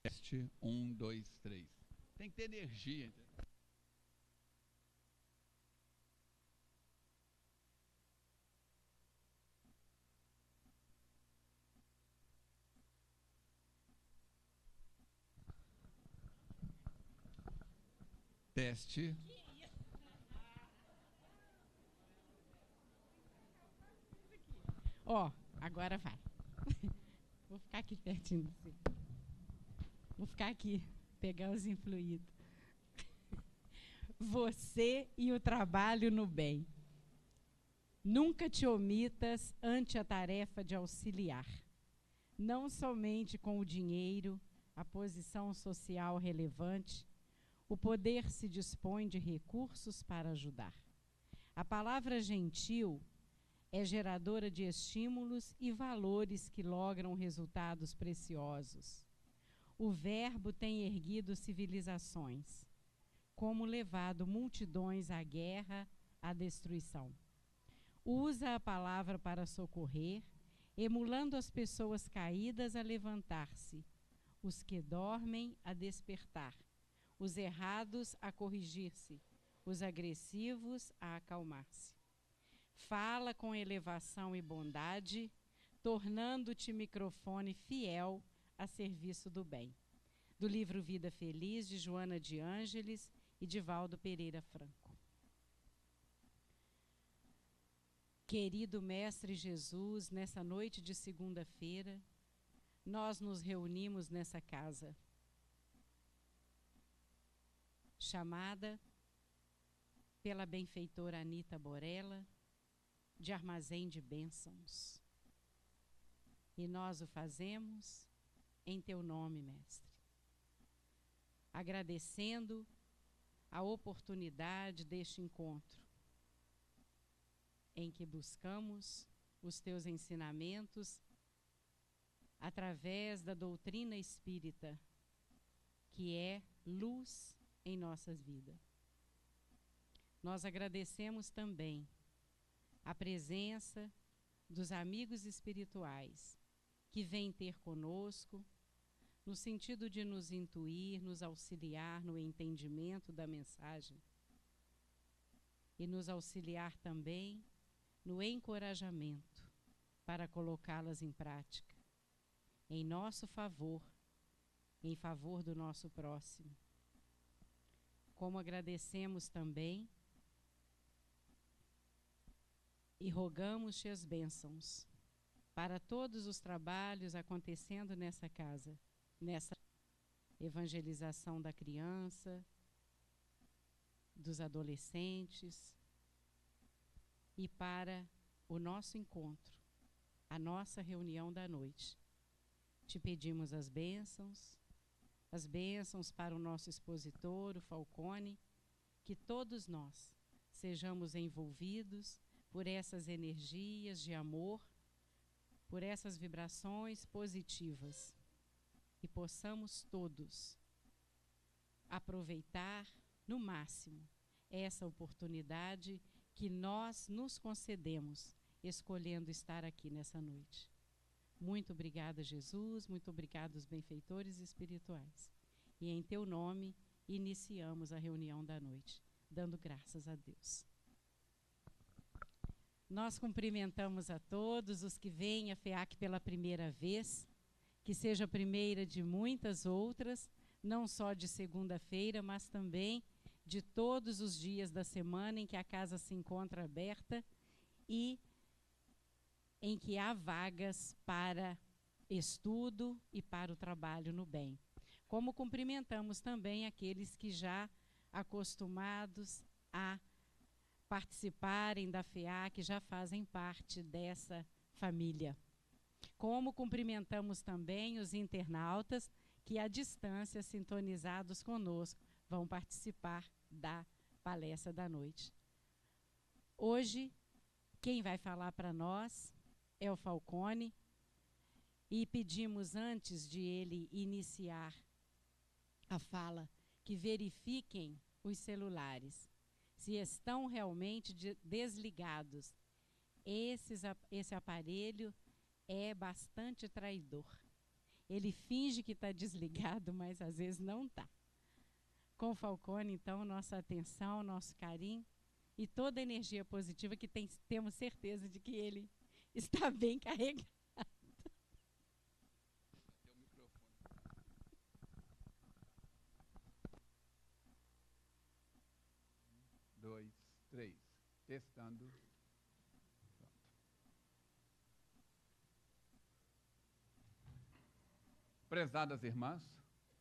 Teste, 1, 2, 3. Tem que ter energia, entendeu? Teste. Ó, agora vai. Vou ficar aqui pertinho de você. Vou ficar aqui, pegar os influídos. Você e o trabalho no bem. Nunca te omitas ante a tarefa de auxiliar. Não somente com o dinheiro, a posição social relevante, o poder se dispõe de recursos para ajudar. A palavra gentil é geradora de estímulos e valores que logram resultados preciosos. O verbo tem erguido civilizações, como levado multidões à guerra, à destruição. Usa a palavra para socorrer, emulando as pessoas caídas a levantar-se, os que dormem a despertar, os errados a corrigir-se, os agressivos a acalmar-se. Fala com elevação e bondade, tornando-te microfone fiel a serviço do bem. Do livro Vida Feliz, de Joana de Ângeles e de Valdo Pereira Franco. Querido Mestre Jesus, nessa noite de segunda-feira, nós nos reunimos nessa casa, chamada pela benfeitora Anita Borella, de Armazém de Bênçãos. E nós o fazemos em teu nome, Mestre. Agradecendo a oportunidade deste encontro, em que buscamos os teus ensinamentos através da doutrina espírita, que é luz em nossas vidas. Nós agradecemos também a presença dos amigos espirituais que vêm ter conosco, no sentido de nos intuir, nos auxiliar no entendimento da mensagem e nos auxiliar também no encorajamento para colocá-las em prática, em nosso favor, em favor do nosso próximo. Como agradecemos também e rogamos-te as bênçãos para todos os trabalhos acontecendo nessa casa, nessa evangelização da criança, dos adolescentes, e para o nosso encontro, a nossa reunião da noite. Te pedimos as bênçãos para o nosso expositor, o Falcone, que todos nós sejamos envolvidos por essas energias de amor, por essas vibrações positivas, e possamos todos aproveitar no máximo essa oportunidade que nós nos concedemos, escolhendo estar aqui nessa noite. Muito obrigada, Jesus, muito obrigada aos benfeitores espirituais. E em teu nome, iniciamos a reunião da noite, dando graças a Deus. Nós cumprimentamos a todos os que vêm à FEAC pela primeira vez, que seja a primeira de muitas outras, não só de segunda-feira, mas também de todos os dias da semana em que a casa se encontra aberta e em que há vagas para estudo e para o trabalho no bem. Como cumprimentamos também aqueles que já acostumados a participarem da FEAC, já fazem parte dessa família. Como cumprimentamos também os internautas que à distância, sintonizados conosco, vão participar da palestra da noite. Hoje, quem vai falar para nós é o Falcone, e pedimos, antes de ele iniciar a fala, que verifiquem os celulares, se estão realmente desligados. Esse aparelho é bastante traidor. Ele finge que está desligado, mas às vezes não está. Com o Falcone, então, nossa atenção, nosso carinho e toda a energia positiva que temos certeza de que ele está bem carregado. Dois, três. Testando. Pronto. Prezadas irmãs,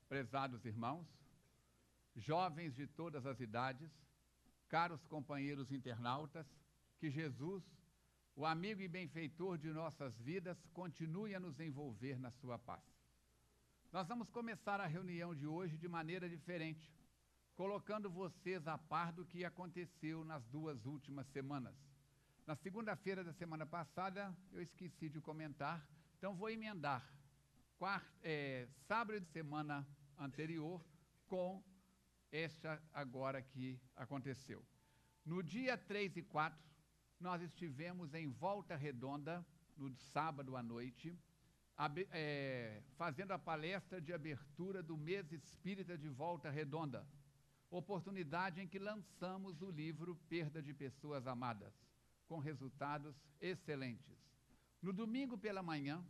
prezados irmãos, jovens de todas as idades, caros companheiros internautas, que Jesus, o amigo e benfeitor de nossas vidas, continue a nos envolver na sua paz. Nós vamos começar a reunião de hoje de maneira diferente, colocando vocês a par do que aconteceu nas 2 últimas semanas. Na segunda-feira da semana passada, eu esqueci de comentar, então vou emendar sábado de semana anterior com esta agora que aconteceu. No dia 3 e 4, nós estivemos em Volta Redonda, no sábado à noite, fazendo a palestra de abertura do mês espírita de Volta Redonda, oportunidade em que lançamos o livro Perda de Pessoas Amadas, com resultados excelentes. No domingo pela manhã,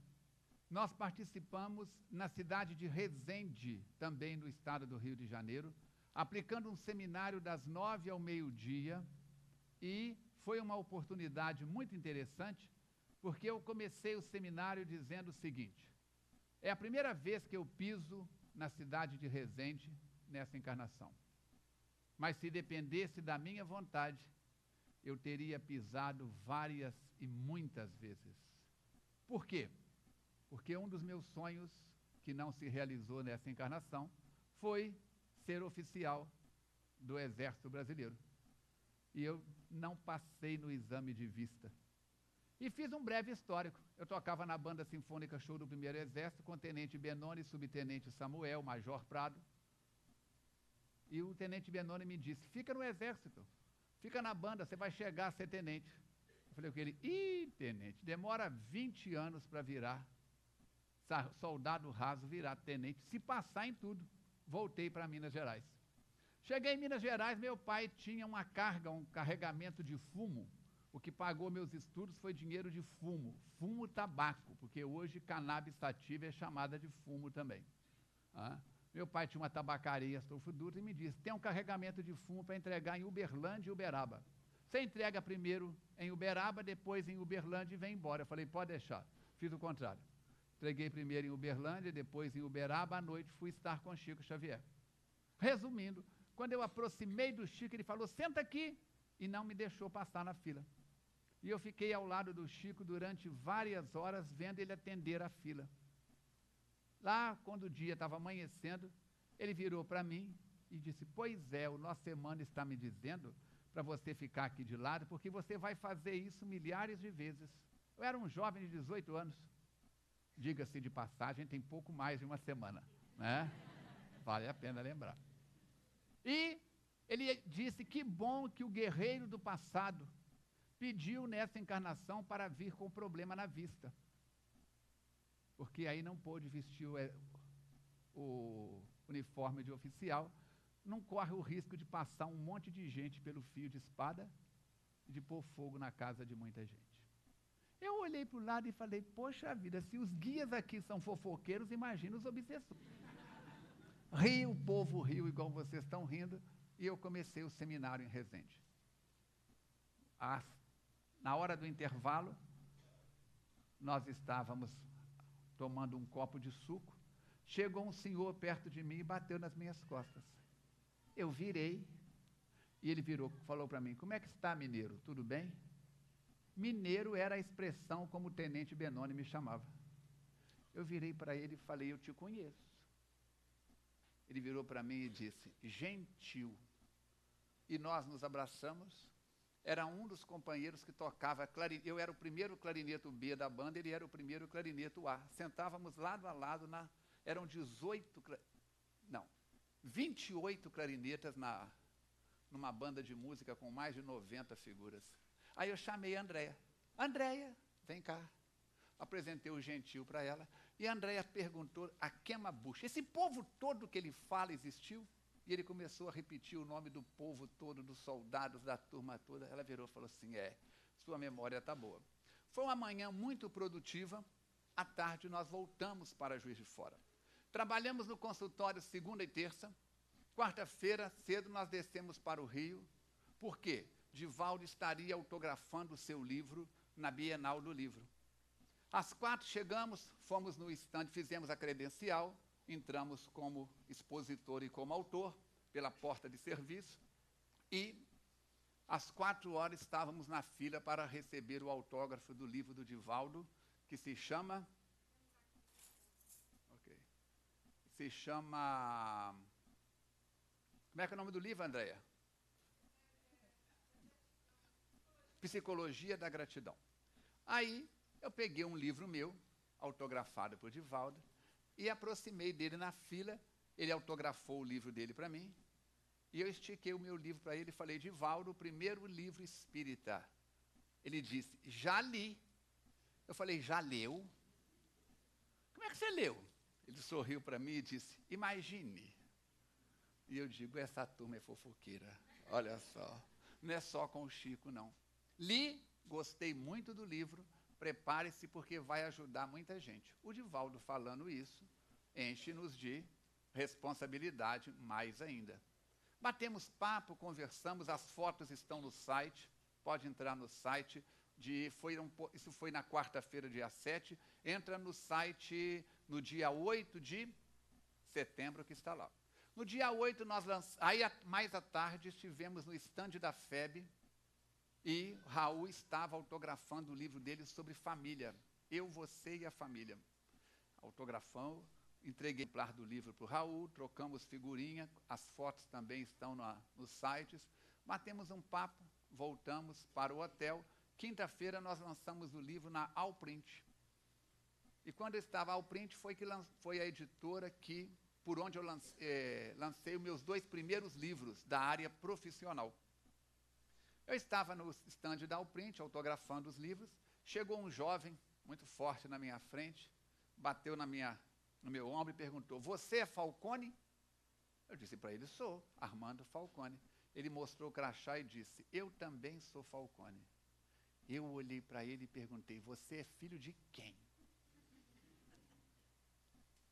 nós participamos na cidade de Resende, também no estado do Rio de Janeiro, aplicando um seminário das 9 ao meio-dia, e foi uma oportunidade muito interessante, porque eu comecei o seminário dizendo o seguinte: é a primeira vez que eu piso na cidade de Resende nessa encarnação. Mas se dependesse da minha vontade, eu teria pisado várias e muitas vezes. Por quê? Porque um dos meus sonhos, que não se realizou nessa encarnação, foi ser oficial do Exército Brasileiro. E eu não passei no exame de vista. E fiz um breve histórico. Eu tocava na Banda Sinfônica Show do Primeiro Exército, com o Tenente Benoni, Subtenente Samuel, Major Prado. E o Tenente Benoni me disse: fica no Exército, fica na banda, você vai chegar a ser tenente. Eu falei com ele: tenente, demora 20 anos para virar soldado raso, virar tenente, se passar em tudo. Voltei para Minas Gerais. Cheguei em Minas Gerais, meu pai tinha uma carga, um carregamento de fumo. O que pagou meus estudos foi dinheiro de fumo, tabaco, porque hoje cannabis sativa é chamada de fumo também. Meu pai tinha uma tabacaria, Astolfo Dutra, e me disse: tem um carregamento de fumo para entregar em Uberlândia e Uberaba. Você entrega primeiro em Uberaba, depois em Uberlândia e vem embora. Eu falei: pode deixar. Fiz o contrário. Entreguei primeiro em Uberlândia, depois em Uberaba, à noite fui estar com Chico Xavier. Resumindo, quando eu aproximei do Chico, ele falou: senta aqui, e não me deixou passar na fila. E eu fiquei ao lado do Chico durante várias horas, vendo ele atender a fila. Lá, quando o dia estava amanhecendo, ele virou para mim e disse: pois é, o nosso irmão está me dizendo para você ficar aqui de lado, porque você vai fazer isso milhares de vezes. Eu era um jovem de 18 anos. Diga-se de passagem, tem pouco mais de uma semana, né? Vale a pena lembrar. E ele disse: que bom que o guerreiro do passado pediu nessa encarnação para vir com problema na vista. Porque aí não pôde vestir o uniforme de oficial, não corre o risco de passar um monte de gente pelo fio de espada e de pôr fogo na casa de muita gente. Eu olhei para o lado e falei: poxa vida, se os guias aqui são fofoqueiros, imagina os obsessores. Rio, o povo riu igual vocês estão rindo, e eu comecei o seminário em Resende. Na hora do intervalo, nós estávamos tomando um copo de suco, chegou um senhor perto de mim e bateu nas minhas costas. Eu virei, e ele virou, falou para mim: como é que está, mineiro? Tudo bem? Mineiro era a expressão como o Tenente Benoni me chamava. Eu virei para ele e falei: eu te conheço. Ele virou para mim e disse: gentil. E nós nos abraçamos. Era um dos companheiros que tocava clarinete. Eu era o primeiro clarineto B da banda, ele era o primeiro clarineto A. Sentávamos lado a lado, eram 28 clarinetas numa banda de música com mais de 90 figuras. Aí eu chamei a Andréia. Andréia, vem cá. Apresentei o gentil para ela. E a Andréia perguntou a queima-bucha, esse povo todo que ele fala existiu? E ele começou a repetir o nome do povo todo, dos soldados, da turma toda. Ela virou e falou assim, sua memória está boa. Foi uma manhã muito produtiva. À tarde, nós voltamos para Juiz de Fora. Trabalhamos no consultório segunda e terça. Quarta-feira, cedo, nós descemos para o Rio. Por quê? Divaldo estaria autografando o seu livro na Bienal do Livro. Às 4 chegamos, fomos no estande, fizemos a credencial, entramos como expositor e como autor, pela porta de serviço, e às 4 horas estávamos na fila para receber o autógrafo do livro do Divaldo, que se chama... Se chama... Como é que é o nome do livro, Andréia? Psicologia da Gratidão. Aí, eu peguei um livro meu, autografado por Divaldo, e aproximei dele na fila. Ele autografou o livro dele para mim, e eu estiquei o meu livro para ele e falei, Divaldo, o primeiro livro espírita. Ele disse, já li. Eu falei, já leu? Como é que você leu? Ele sorriu para mim e disse, imagine. E eu digo, essa turma é fofoqueira. Olha só, não é só com o Chico, não. Li, gostei muito do livro, prepare-se porque vai ajudar muita gente. O Divaldo falando isso, enche-nos de responsabilidade mais ainda. Batemos papo, conversamos, as fotos estão no site, pode entrar no site, isso foi na quarta-feira, dia 7, entra no site no dia 8 de setembro, que está lá. No dia 8, aí mais à tarde, estivemos no estande da FEB, e Raul estava autografando o livro dele sobre família. Eu, você e a família. Autografamos, entreguei o exemplar do livro para o Raul, trocamos figurinha, as fotos também estão nos sites, batemos um papo, voltamos para o hotel. Quinta-feira nós lançamos o livro na Alprint. E quando eu estava à Alprint, foi a editora por onde eu lancei os meus 2 primeiros livros da área profissional. Eu estava no estande da Alprint, autografando os livros, chegou um jovem, muito forte na minha frente, bateu no meu ombro e perguntou, você é Falcone? Eu disse para ele, sou, Armando Falcone. Ele mostrou o crachá e disse, eu também sou Falcone. Eu olhei para ele e perguntei, você é filho de quem?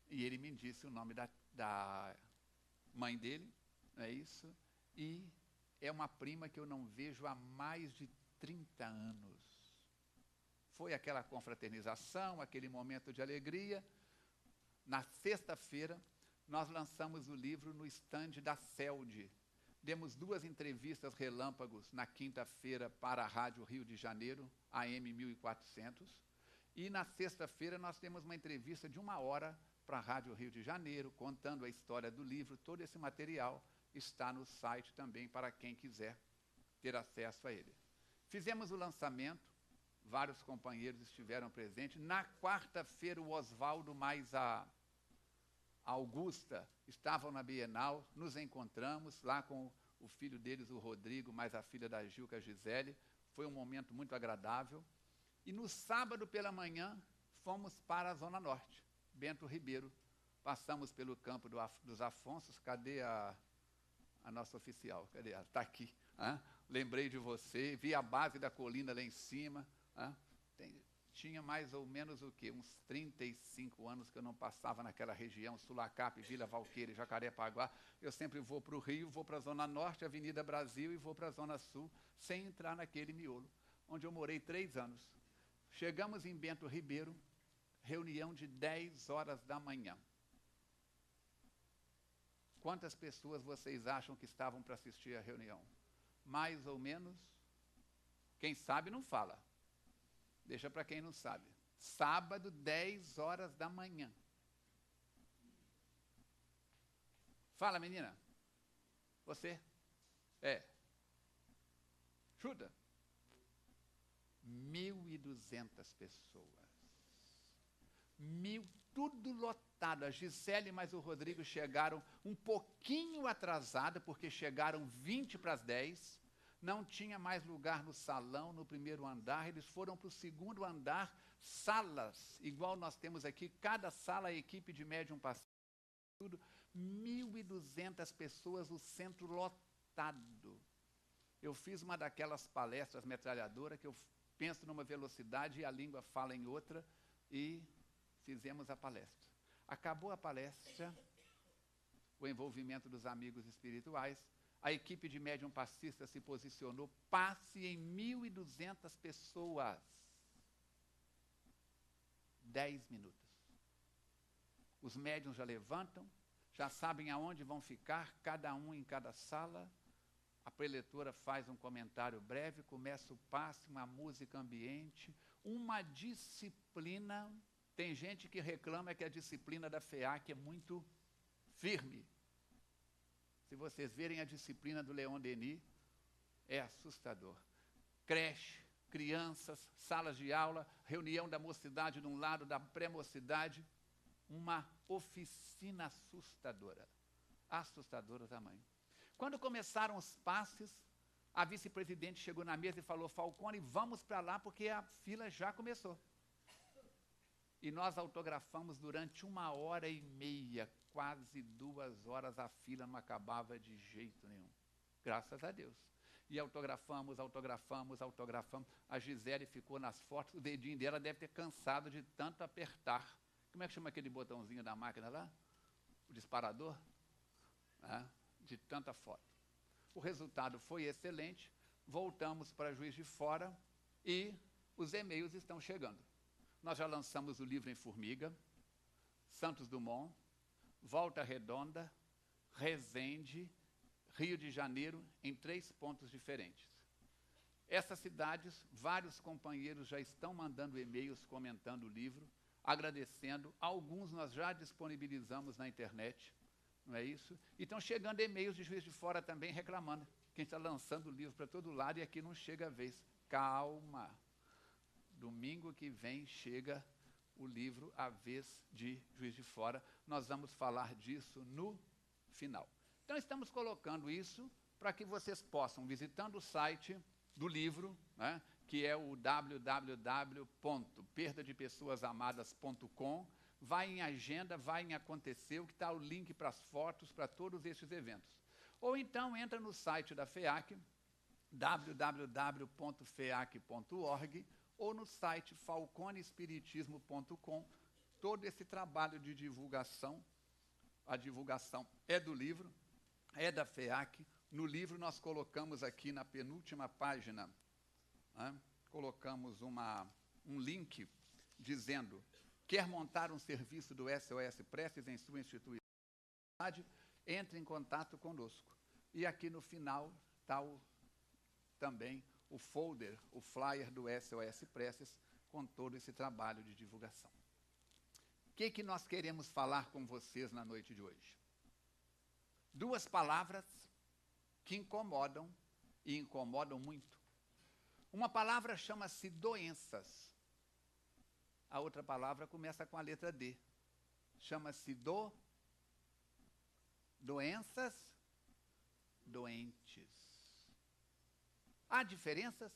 E ele me disse o nome da mãe dele, não é isso? E é uma prima que eu não vejo há mais de 30 anos. Foi aquela confraternização, aquele momento de alegria. Na sexta-feira, nós lançamos o livro no estande da CELD. Demos 2 entrevistas relâmpagos na quinta-feira para a Rádio Rio de Janeiro, AM 1400. E na sexta-feira nós temos uma entrevista de 1 hora para a Rádio Rio de Janeiro, contando a história do livro. Todo esse material está no site também para quem quiser ter acesso a ele. Fizemos o lançamento, vários companheiros estiveram presentes. Na quarta-feira, o Oswaldo mais a Augusta estavam na Bienal, nos encontramos lá com o filho deles, o Rodrigo, mais a filha da Gilca, a Gisele. Foi um momento muito agradável. E no sábado pela manhã, fomos para a Zona Norte, Bento Ribeiro. Passamos pelo campo dos Afonsos. Cadê a nossa oficial? Cadê ela? Está aqui. Lembrei de você, vi a base da colina lá em cima. Tinha mais ou menos o quê? Uns 35 anos que eu não passava naquela região, Sulacap, Vila Valqueira e Jacarepaguá. Eu sempre vou para o Rio, vou para a Zona Norte, Avenida Brasil, e vou para a Zona Sul, sem entrar naquele miolo, onde eu morei 3 anos. Chegamos em Bento Ribeiro, reunião de 10 horas da manhã. Quantas pessoas vocês acham que estavam para assistir à reunião? Mais ou menos? Quem sabe não fala. Deixa para quem não sabe. Sábado, 10 horas da manhã. Fala, menina. Você? Chuta. 1.200 pessoas. Tudo lotado. A Gisele mais o Rodrigo chegaram um pouquinho atrasada, porque chegaram 20 para as 10. Não tinha mais lugar no salão, no primeiro andar. Eles foram para o segundo andar, salas, igual nós temos aqui, cada sala, a equipe de médium passando, tudo, 1.200 pessoas, o centro lotado. Eu fiz uma daquelas palestras metralhadoras que eu penso numa velocidade e a língua fala em outra, e fizemos a palestra. Acabou a palestra, o envolvimento dos amigos espirituais, a equipe de médium passista se posicionou, passe em 1.200 pessoas. 10 minutos. Os médiuns já levantam, já sabem aonde vão ficar, cada um em cada sala. A preletora faz um comentário breve, começa o passe, uma música ambiente, uma disciplina. Tem gente que reclama que a disciplina da FEAC é muito firme. Se vocês verem a disciplina do Leon Denis, é assustador. Creche, crianças, salas de aula, reunião da mocidade de um lado, da pré-mocidade, uma oficina assustadora. Assustadora tamanho. Quando começaram os passes, a vice-presidente chegou na mesa e falou: Falcone, vamos para lá porque a fila já começou. E nós autografamos durante 1h30, quase 2 horas, a fila não acabava de jeito nenhum. Graças a Deus. E autografamos. A Gisele ficou nas fotos, o dedinho dela deve ter cansado de tanto apertar. Como é que chama aquele botãozinho da máquina lá? O disparador? De tanta foto. O resultado foi excelente, voltamos para Juiz de Fora e os e-mails estão chegando. Nós já lançamos o livro em Formiga, Santos Dumont, Volta Redonda, Resende, Rio de Janeiro, em 3 pontos diferentes. Essas cidades, vários companheiros já estão mandando e-mails comentando o livro, agradecendo. Alguns nós já disponibilizamos na internet, não é isso? E estão chegando e-mails de Juiz de Fora também reclamando. Quem está lançando o livro para todo lado e aqui não chega a vez. Calma. Domingo que vem chega o livro A Vez de Juiz de Fora. Nós vamos falar disso no final. Então, estamos colocando isso para que vocês possam, visitando o site do livro, né, que é o www.perdadepessoasamadas.com, vai em agenda, vai em aconteceu, que está o link para as fotos, para todos esses eventos. Ou então, entra no site da FEAC, www.feac.org, ou no site falconespiritismo.com, todo esse trabalho de divulgação, a divulgação é do livro, é da FEAC. No livro nós colocamos aqui na penúltima página, né, colocamos um link dizendo: quer montar um serviço do SOS Preces em sua instituição? Entre em contato conosco. E aqui no final está também o folder, o flyer do SOS Preces, com todo esse trabalho de divulgação. O que nós queremos falar com vocês na noite de hoje? 2 palavras que incomodam, e incomodam muito. Uma palavra chama-se doenças. A outra palavra começa com a letra D. Chama-se doenças, doentes. Há diferenças?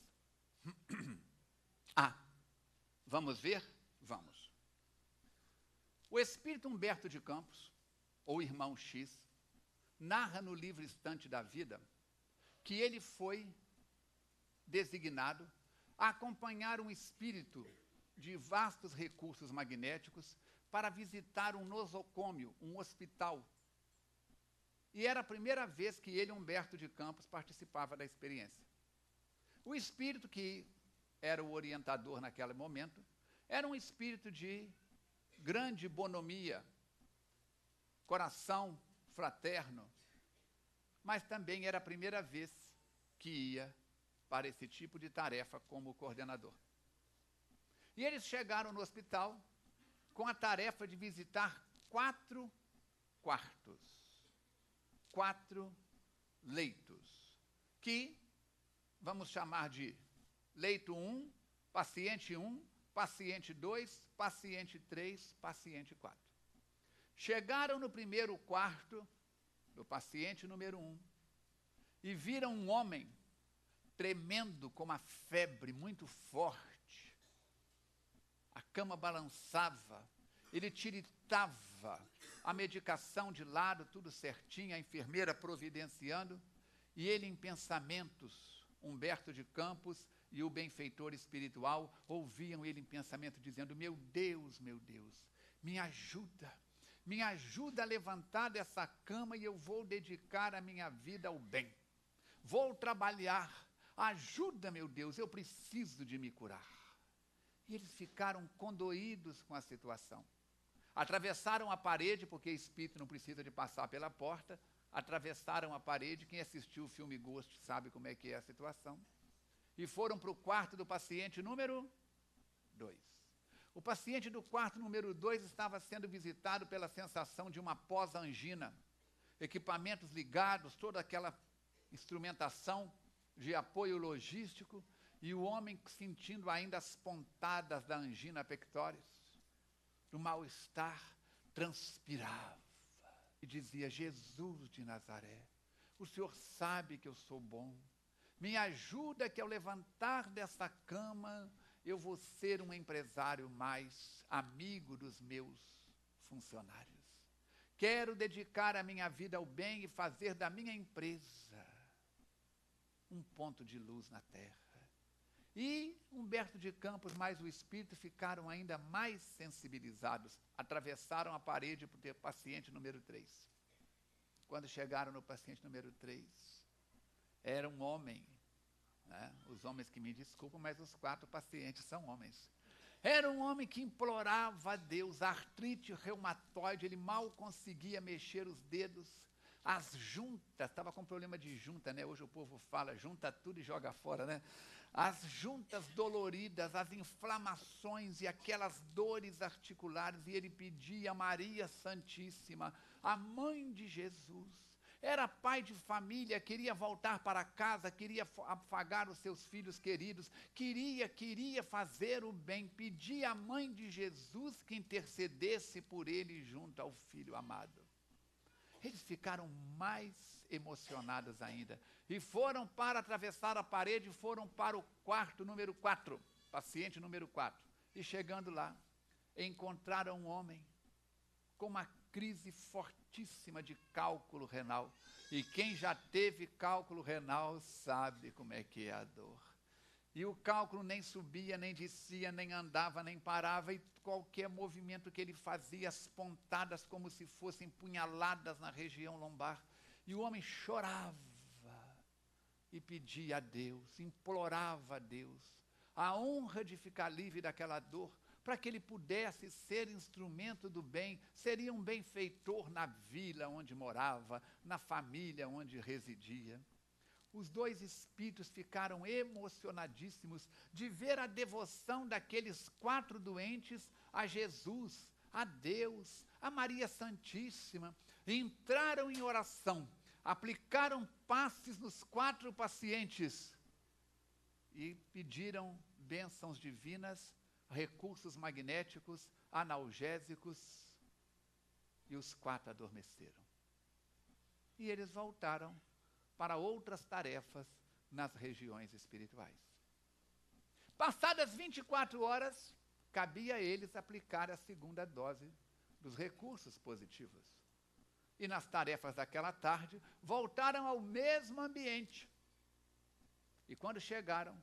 Vamos ver? Vamos. O espírito Humberto de Campos, ou Irmão X, narra no livro Estante da Vida que ele foi designado a acompanhar um espírito de vastos recursos magnéticos para visitar um nosocômio, um hospital. E era a primeira vez que ele, Humberto de Campos, participava da experiência. O espírito que era o orientador naquele momento era um espírito de grande bonomia, coração fraterno, mas também era a primeira vez que ia para esse tipo de tarefa como coordenador. E eles chegaram no hospital com a tarefa de visitar 4 quartos, 4 leitos, que vamos chamar de leito 1, paciente 1, paciente 2, paciente 3, paciente 4. Chegaram no primeiro quarto do paciente número 1 e viram um homem tremendo com uma febre muito forte. A cama balançava, ele tiritava, a medicação de lado, tudo certinho, a enfermeira providenciando, e ele em pensamentos, Humberto de Campos e o benfeitor espiritual ouviam ele em pensamento dizendo: meu Deus, me ajuda a levantar dessa cama e eu vou dedicar a minha vida ao bem. Vou trabalhar, ajuda, meu Deus, eu preciso de me curar. E eles ficaram condoídos com a situação. Atravessaram a parede, porque espírito não precisa de passar pela porta, atravessaram a parede, quem assistiu o filme Ghost sabe como é que é a situação, e foram para o quarto do paciente número 2. O paciente do quarto número 2 estava sendo visitado pela sensação de uma pós-angina, equipamentos ligados, toda aquela instrumentação de apoio logístico, e o homem sentindo ainda as pontadas da angina pectoris, do mal-estar, transpirava e dizia: Jesus de Nazaré, o Senhor sabe que eu sou bom, me ajuda que ao levantar dessa cama eu vou ser um empresário mais amigo dos meus funcionários. Quero dedicar a minha vida ao bem e fazer da minha empresa um ponto de luz na terra. E Humberto de Campos mais o espírito ficaram ainda mais sensibilizados. Atravessaram a parede para o paciente número 3. Quando chegaram no paciente número 3, era um homem, né? Os homens que me desculpam, mas os 4 pacientes são homens. Era um homem que implorava a Deus, artrite reumatoide, ele mal conseguia mexer os dedos, as juntas, estava com problema de junta, né? Hoje o povo fala, junta tudo e joga fora, né? As juntas doloridas, as inflamações e aquelas dores articulares, e ele pedia a Maria Santíssima, a mãe de Jesus. Era pai de família, queria voltar para casa, queria afagar os seus filhos queridos, queria fazer o bem, pedia à mãe de Jesus que intercedesse por ele junto ao filho amado. Eles ficaram mais emocionados ainda e foram para atravessar a parede, foram para o quarto número 4, paciente número 4. E chegando lá, encontraram um homem com uma crise fortíssima de cálculo renal. E quem já teve cálculo renal sabe como é que é a dor. E o cálculo nem subia, nem descia, nem andava, nem parava, e qualquer movimento que ele fazia, as pontadas como se fossem punhaladas na região lombar. E o homem chorava e pedia a Deus, implorava a Deus a honra de ficar livre daquela dor, para que ele pudesse ser instrumento do bem, seria um benfeitor na vila onde morava, na família onde residia. Os 2 espíritos ficaram emocionadíssimos de ver a devoção daqueles 4 doentes a Jesus, a Deus, a Maria Santíssima. Entraram em oração, aplicaram passes nos 4 pacientes e pediram bênçãos divinas, recursos magnéticos, analgésicos, e os 4 adormeceram. E eles voltaram para outras tarefas nas regiões espirituais. Passadas 24 horas, cabia a eles aplicar a 2ª dose dos recursos positivos. E nas tarefas daquela tarde, voltaram ao mesmo ambiente. E quando chegaram,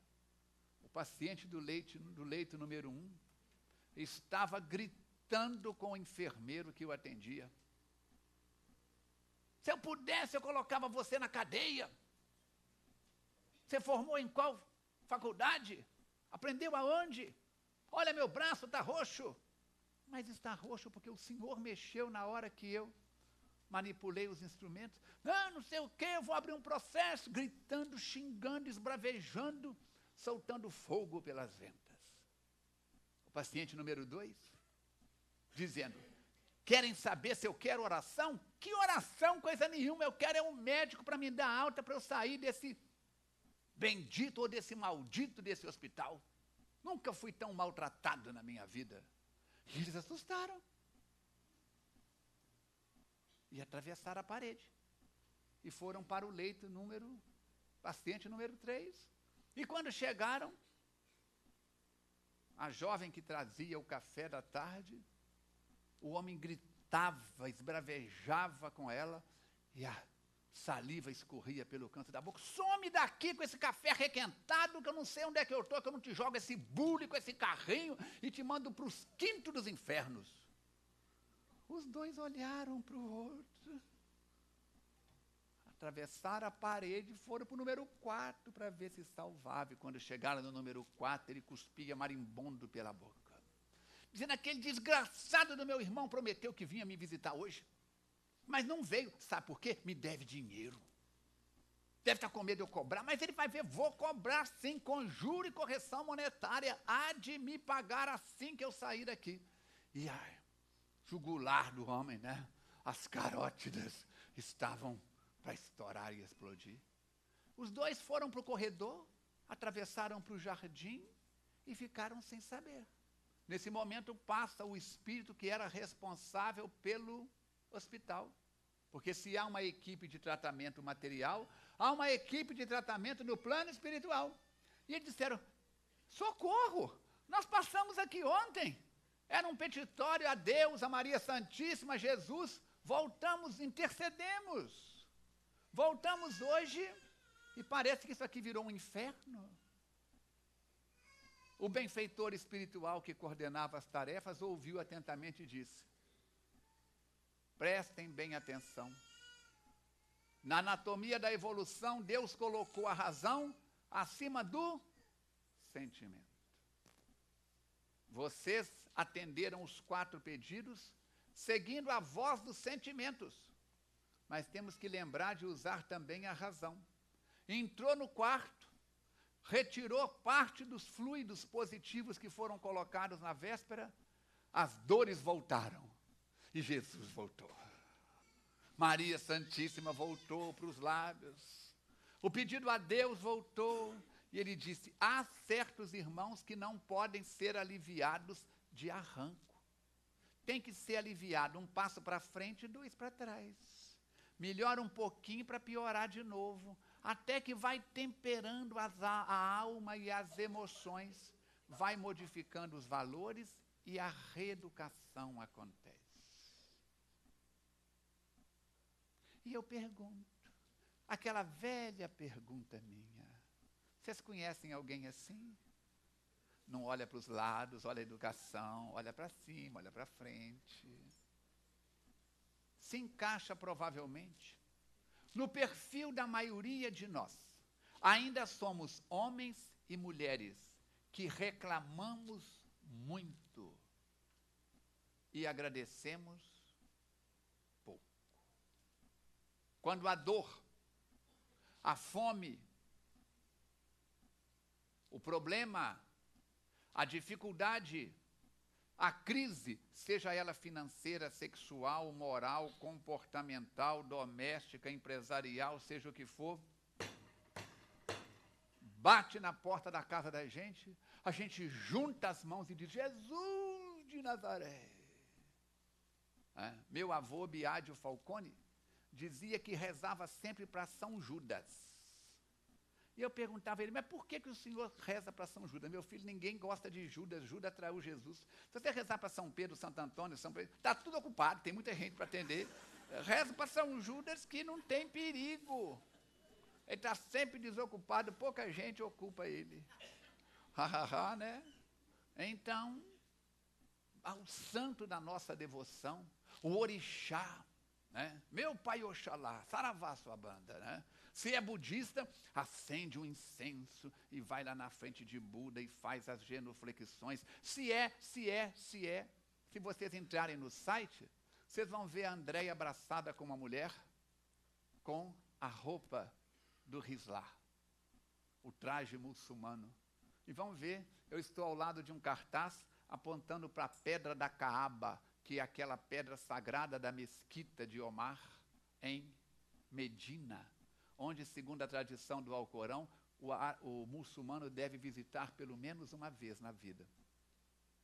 o paciente do leito número 1 estava gritando com o enfermeiro que o atendia: se eu pudesse, eu colocava você na cadeia. Você formou em qual faculdade? Aprendeu aonde? Olha, meu braço está roxo. Mas está roxo porque o senhor mexeu na hora que eu manipulei os instrumentos. Não sei o quê, eu vou abrir um processo. Gritando, xingando, esbravejando, soltando fogo pelas ventas. O paciente número 2, dizendo: querem saber se eu quero oração? Que oração, coisa nenhuma, eu quero é um médico para me dar alta, para eu sair desse bendito ou desse maldito desse hospital. Nunca fui tão maltratado na minha vida. E eles assustaram. E atravessaram a parede. E foram para o leito paciente número 3. E quando chegaram, a jovem que trazia o café da tarde, o homem gritava, esbravejava com ela, e a saliva escorria pelo canto da boca. Some daqui com esse café requentado, que eu não sei onde é que eu estou, que eu não te jogo esse bule com esse carrinho e te mando para os quintos dos infernos. Os dois olharam para o outro, atravessaram a parede e foram para o número 4 para ver se salvava. E quando chegaram no número 4, ele cuspia marimbondo pela boca, dizendo: aquele desgraçado do meu irmão prometeu que vinha me visitar hoje, mas não veio. Sabe por quê? Me deve dinheiro. Deve estar com medo de eu cobrar, mas ele vai ver, vou cobrar sim, com juro e correção monetária, há de me pagar assim que eu sair daqui. E a jugular do homem, né? As carótidas estavam para estourar e explodir. Os dois foram para o corredor, atravessaram para o jardim e ficaram sem saber. Nesse momento passa o espírito que era responsável pelo hospital. Porque se há uma equipe de tratamento material, há uma equipe de tratamento no plano espiritual. E eles disseram: socorro, nós passamos aqui ontem, era um petitório a Deus, a Maria Santíssima, a Jesus, voltamos, intercedemos, voltamos hoje e parece que isso aqui virou um inferno. O benfeitor espiritual que coordenava as tarefas ouviu atentamente e disse: prestem bem atenção. Na anatomia da evolução, Deus colocou a razão acima do sentimento. Vocês atenderam os 4 pedidos, seguindo a voz dos sentimentos. Mas temos que lembrar de usar também a razão. Entrou no quarto, retirou parte dos fluidos positivos que foram colocados na véspera, as dores voltaram. E Jesus voltou. Maria Santíssima voltou para os lábios. O pedido a Deus voltou. E ele disse: há certos irmãos que não podem ser aliviados de arranco. Tem que ser aliviado 1 passo para frente e 2 para trás. Melhora um pouquinho para piorar de novo. Até que vai temperando a alma e as emoções. Vai modificando os valores e a reeducação acontece. E eu pergunto, aquela velha pergunta minha: vocês conhecem alguém assim? Não olha para os lados, olha a educação, olha para cima, olha para frente. Se encaixa provavelmente no perfil da maioria de nós. Ainda somos homens e mulheres que reclamamos muito e agradecemos pouco. Quando a dor, a fome, o problema, a dificuldade, a crise, seja ela financeira, sexual, moral, comportamental, doméstica, empresarial, seja o que for, bate na porta da casa da gente, a gente junta as mãos e diz: Jesus de Nazaré. Meu avô, Biádio Falcone, dizia que rezava sempre para São Judas. E eu perguntava a ele: mas por que o senhor reza para São Judas? Meu filho, ninguém gosta de Judas, Judas traiu Jesus. Se você rezar para São Pedro, Santo Antônio, São Pedro, está tudo ocupado, tem muita gente para atender. Reza para São Judas que não tem perigo. Ele está sempre desocupado, pouca gente ocupa ele. Né? Então, ao santo da nossa devoção, o orixá, né? Meu pai Oxalá, saravá sua banda, né? Se é budista, acende um incenso e vai lá na frente de Buda e faz as genuflexões. Se vocês entrarem no site, vocês vão ver a Andréia abraçada com uma mulher com a roupa do Rislar, o traje muçulmano. E vão ver, eu estou ao lado de um cartaz apontando para a pedra da Kaaba, que é aquela pedra sagrada da mesquita de Omar, em Medina, onde, segundo a tradição do Alcorão, o muçulmano deve visitar pelo menos uma vez na vida.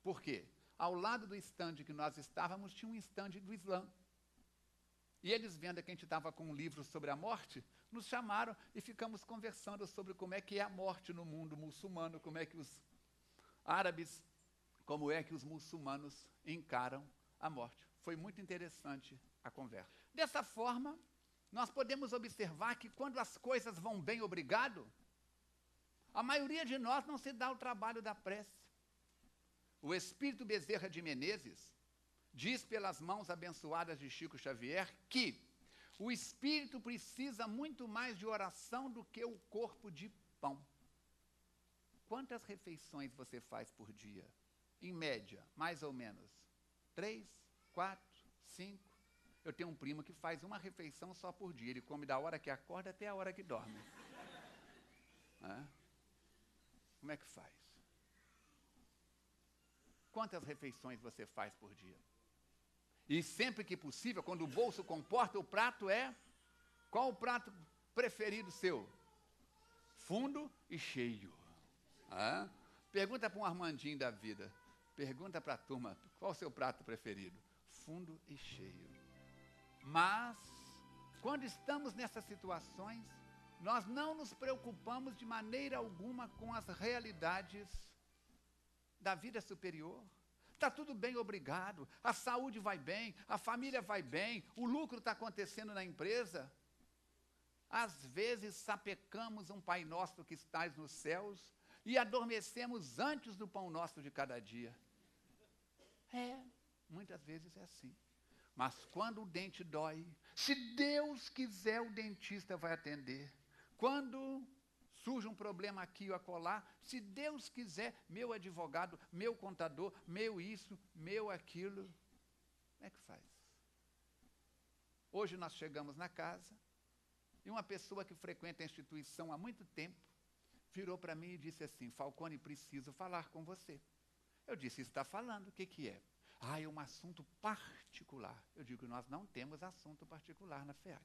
Por quê? Ao lado do estande que nós estávamos, tinha um estande do Islã. E eles, vendo que a gente estava com um livro sobre a morte, nos chamaram e ficamos conversando sobre como é que é a morte no mundo muçulmano, como é que os árabes como é que os muçulmanos encaram a morte. Foi muito interessante a conversa. Dessa forma, nós podemos observar que quando as coisas vão bem, obrigado, a maioria de nós não se dá o trabalho da prece. O Espírito Bezerra de Menezes diz pelas mãos abençoadas de Chico Xavier que o espírito precisa muito mais de oração do que o corpo de pão. Quantas refeições você faz por dia? Em média, mais ou menos. 3, 4, 5. Eu tenho um primo que faz uma refeição só por dia. Ele come da hora que acorda até a hora que dorme. Como é que faz? Quantas refeições você faz por dia? E sempre que possível, quando o bolso comporta, o prato é... Qual o prato preferido seu? Fundo e cheio. Pergunta para um Armandinho da vida. Pergunta para a turma, qual o seu prato preferido? Fundo e cheio. Mas, quando estamos nessas situações, nós não nos preocupamos de maneira alguma com as realidades da vida superior. Está tudo bem, obrigado. A saúde vai bem, a família vai bem, o lucro está acontecendo na empresa. Às vezes sapecamos um Pai Nosso que estás nos céus e adormecemos antes do pão nosso de cada dia. Muitas vezes é assim. Mas quando o dente dói, se Deus quiser, o dentista vai atender. Quando surge um problema aqui ou acolá, se Deus quiser, meu advogado, meu contador, meu isso, meu aquilo. Como é que faz? Hoje nós chegamos na casa e uma pessoa que frequenta a instituição há muito tempo virou para mim e disse assim: Falcone, preciso falar com você. Eu disse: está falando, o que é? É um assunto particular. Eu digo: nós não temos assunto particular na FEAC.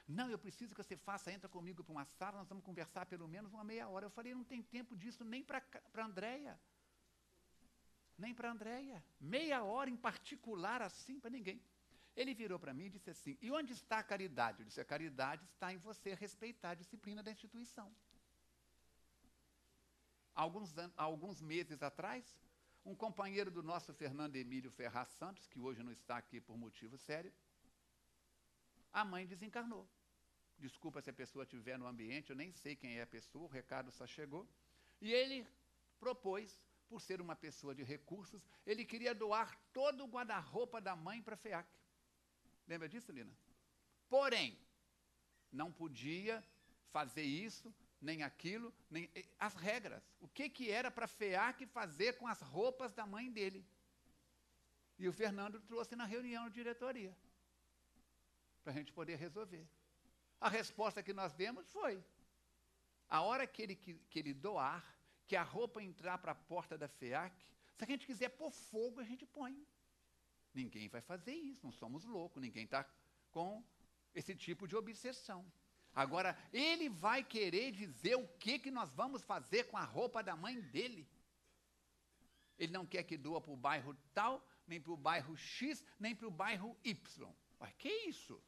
Não, eu preciso que você faça, entra comigo para uma sala, nós vamos conversar pelo menos uma meia hora. Eu falei: não tem tempo disso nem para a Andréia. Nem para a Andréia. Meia hora em particular assim para ninguém. Ele virou para mim e disse assim: e onde está a caridade? Eu disse: a caridade está em você respeitar a disciplina da instituição. Alguns meses atrás, um companheiro do nosso Fernando Emílio Ferraz Santos, que hoje não está aqui por motivo sério, a mãe desencarnou. Desculpa se a pessoa estiver no ambiente, eu nem sei quem é a pessoa, o recado só chegou. E ele propôs, por ser uma pessoa de recursos, ele queria doar todo o guarda-roupa da mãe para a FEAC. Lembra disso, Lina? Porém, não podia fazer isso, nem aquilo, nem as regras. O que era para a FEAC fazer com as roupas da mãe dele? E o Fernando trouxe na reunião de diretoria, para a gente poder resolver. A resposta que nós demos foi: a hora que ele doar, que a roupa entrar para a porta da FEAC, se a gente quiser pôr fogo, a gente põe. Ninguém vai fazer isso, não somos loucos, ninguém está com esse tipo de obsessão. Agora, ele vai querer dizer o que nós vamos fazer com a roupa da mãe dele. Ele não quer que doa para o bairro tal, nem para o bairro X, nem para o bairro Y. Mas que isso?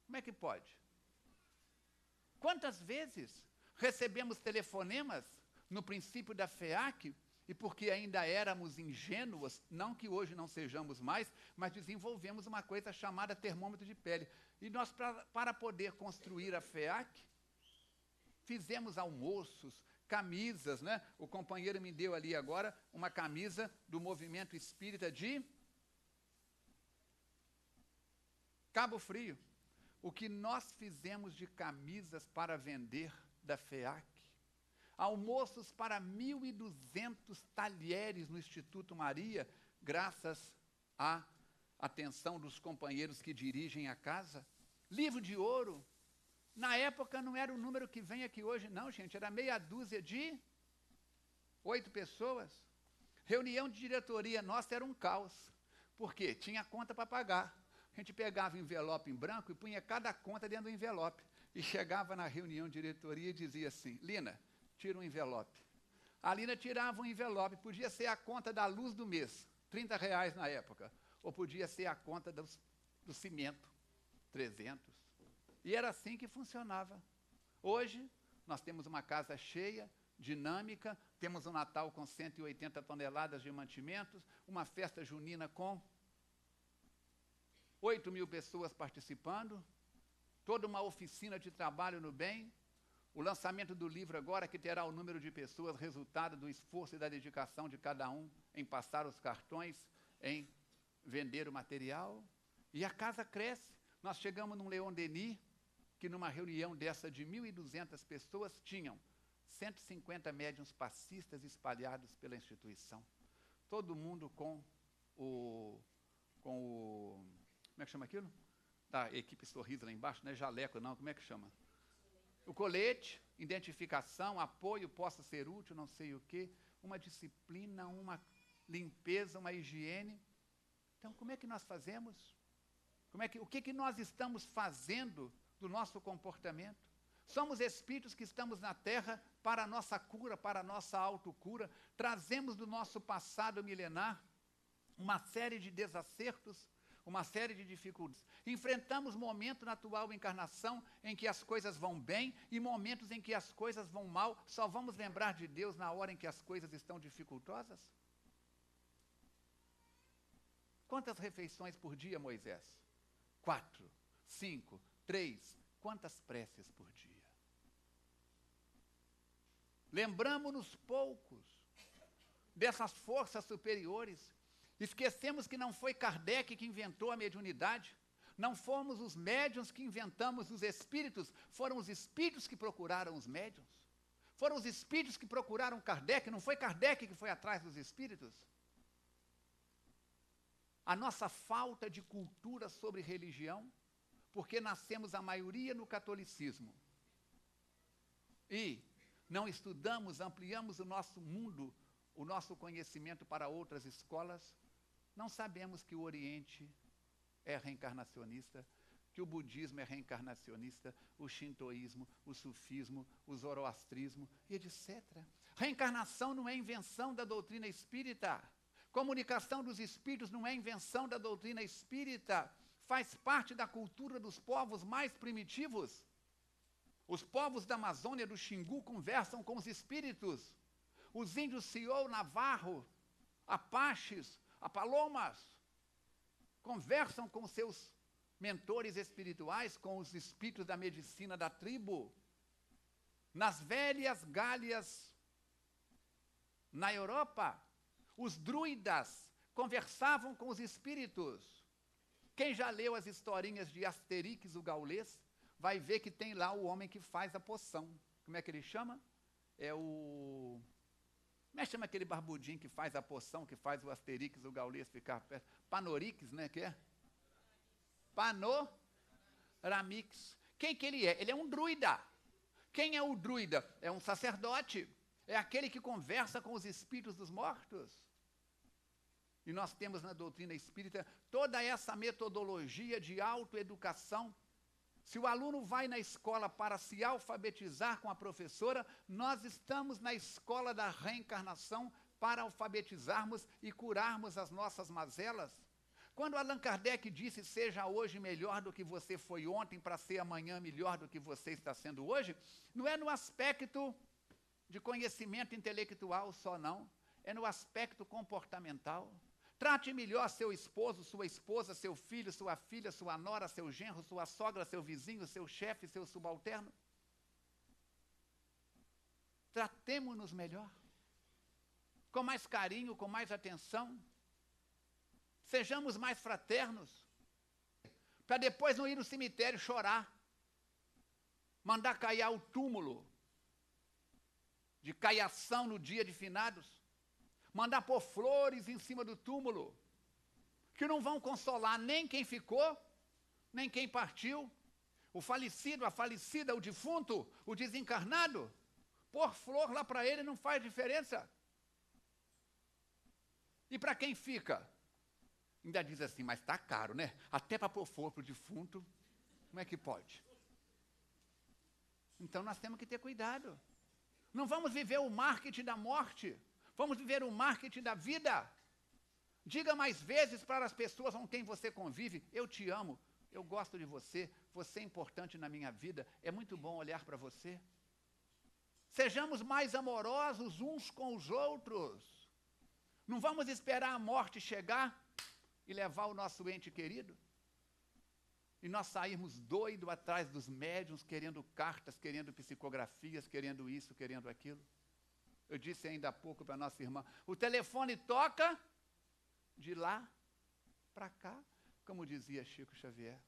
Como é que pode? Quantas vezes recebemos telefonemas no princípio da FEAC, e porque ainda éramos ingênuos, não que hoje não sejamos mais, mas desenvolvemos uma coisa chamada termômetro de pele. E nós, para poder construir a FEAC, fizemos almoços, camisas, né? O companheiro me deu ali agora uma camisa do Movimento Espírita de Cabo Frio. O que nós fizemos de camisas para vender da FEAC, almoços para 1.200 talheres no Instituto Maria, graças à atenção dos companheiros que dirigem a casa. Livro de ouro. Na época não era o número que vem aqui hoje, não, gente. Era meia dúzia de 8 pessoas. Reunião de diretoria nossa era um caos. Por quê? Tinha conta para pagar. A gente pegava o envelope em branco e punha cada conta dentro do envelope. E chegava na reunião de diretoria e dizia assim: Lina, tira um envelope. A Lina tirava um envelope, podia ser a conta da luz do mês, R$30 na época, ou podia ser a conta do cimento, 300. E era assim que funcionava. Hoje, nós temos uma casa cheia, dinâmica, temos um Natal com 180 toneladas de mantimentos, uma festa junina com 8.000 pessoas participando, toda uma oficina de trabalho no bem, o lançamento do livro agora, que terá o número de pessoas, resultado do esforço e da dedicação de cada um em passar os cartões, em vender o material, e a casa cresce. Nós chegamos num Leon Denis, que numa reunião dessa de 1.200 pessoas, tinham 150 médiuns passistas espalhados pela instituição. Todo mundo com o como é que chama aquilo? Da equipe Sorriso lá embaixo, não é jaleco não, como é que chama? O colete, identificação, apoio, possa ser útil, não sei o quê, uma disciplina, uma limpeza, uma higiene. Então, como é que nós fazemos? O que nós estamos fazendo do nosso comportamento? Somos espíritos que estamos na Terra para a nossa cura, para a nossa autocura. Trazemos do nosso passado milenar uma série de desacertos, uma série de dificuldades. Enfrentamos momentos na atual encarnação em que as coisas vão bem e momentos em que as coisas vão mal. Só vamos lembrar de Deus na hora em que as coisas estão dificultosas? Quantas refeições por dia, Moisés? 4, 5, 3. Quantas preces por dia? Lembramos-nos poucos dessas forças superiores. Esquecemos que não foi Kardec que inventou a mediunidade. Não fomos os médiuns que inventamos os espíritos. Foram os espíritos que procuraram os médiuns. Foram os espíritos que procuraram Kardec. Não foi Kardec que foi atrás dos espíritos. A nossa falta de cultura sobre religião, porque nascemos a maioria no catolicismo. E não estudamos, ampliamos o nosso mundo, o nosso conhecimento para outras escolas. Não sabemos que o Oriente é reencarnacionista, que o budismo é reencarnacionista, o shintoísmo, o sufismo, o zoroastrismo, e etc. Reencarnação não é invenção da doutrina espírita. Comunicação dos espíritos não é invenção da doutrina espírita. Faz parte da cultura dos povos mais primitivos. Os povos da Amazônia, do Xingu, conversam com os espíritos. Os índios Siou, Navarro, Apaches, Apalomas, conversam com seus mentores espirituais, com os espíritos da medicina da tribo. Nas velhas Gálias, na Europa, os druidas conversavam com os espíritos. Quem já leu as historinhas de Asterix, o gaulês, vai ver que tem lá o homem que faz a poção. Como é que ele chama? Como é que chama aquele barbudinho que faz a poção, que faz o Asterix, o gaulês ficar perto? Panorix, né? Que é? Panoramix. Quem que ele é? Ele é um druida. Quem é o druida? É um sacerdote. É aquele que conversa com os espíritos dos mortos. E nós temos na doutrina espírita toda essa metodologia de autoeducação. Se o aluno vai na escola para se alfabetizar com a professora, nós estamos na escola da reencarnação para alfabetizarmos e curarmos as nossas mazelas. Quando Allan Kardec disse, seja hoje melhor do que você foi ontem, para ser amanhã melhor do que você está sendo hoje, não é no aspecto de conhecimento intelectual só, não. É no aspecto comportamental. Trate melhor seu esposo, sua esposa, seu filho, sua filha, sua nora, seu genro, sua sogra, seu vizinho, seu chefe, seu subalterno. Tratemo-nos melhor, com mais carinho, com mais atenção. Sejamos mais fraternos, para depois não ir no cemitério chorar, mandar caiar o túmulo de caiação no dia de finados, mandar pôr flores em cima do túmulo, que não vão consolar nem quem ficou, nem quem partiu, o falecido, a falecida, o defunto, o desencarnado. Pôr flor lá para ele não faz diferença. E para quem fica? Ainda diz assim, mas está caro, né? Até para pôr flor para o defunto, como é que pode? Então nós temos que ter cuidado. Não vamos viver o marketing da morte. Vamos viver o marketing da vida. Diga mais vezes para as pessoas com quem você convive, eu te amo, eu gosto de você, você é importante na minha vida, é muito bom olhar para você. Sejamos mais amorosos uns com os outros. Não vamos esperar a morte chegar e levar o nosso ente querido. E nós sairmos doidos atrás dos médiuns, querendo cartas, querendo psicografias, querendo isso, querendo aquilo. Eu disse ainda há pouco para nossa irmã, o telefone toca de lá para cá, como dizia Chico Xavier.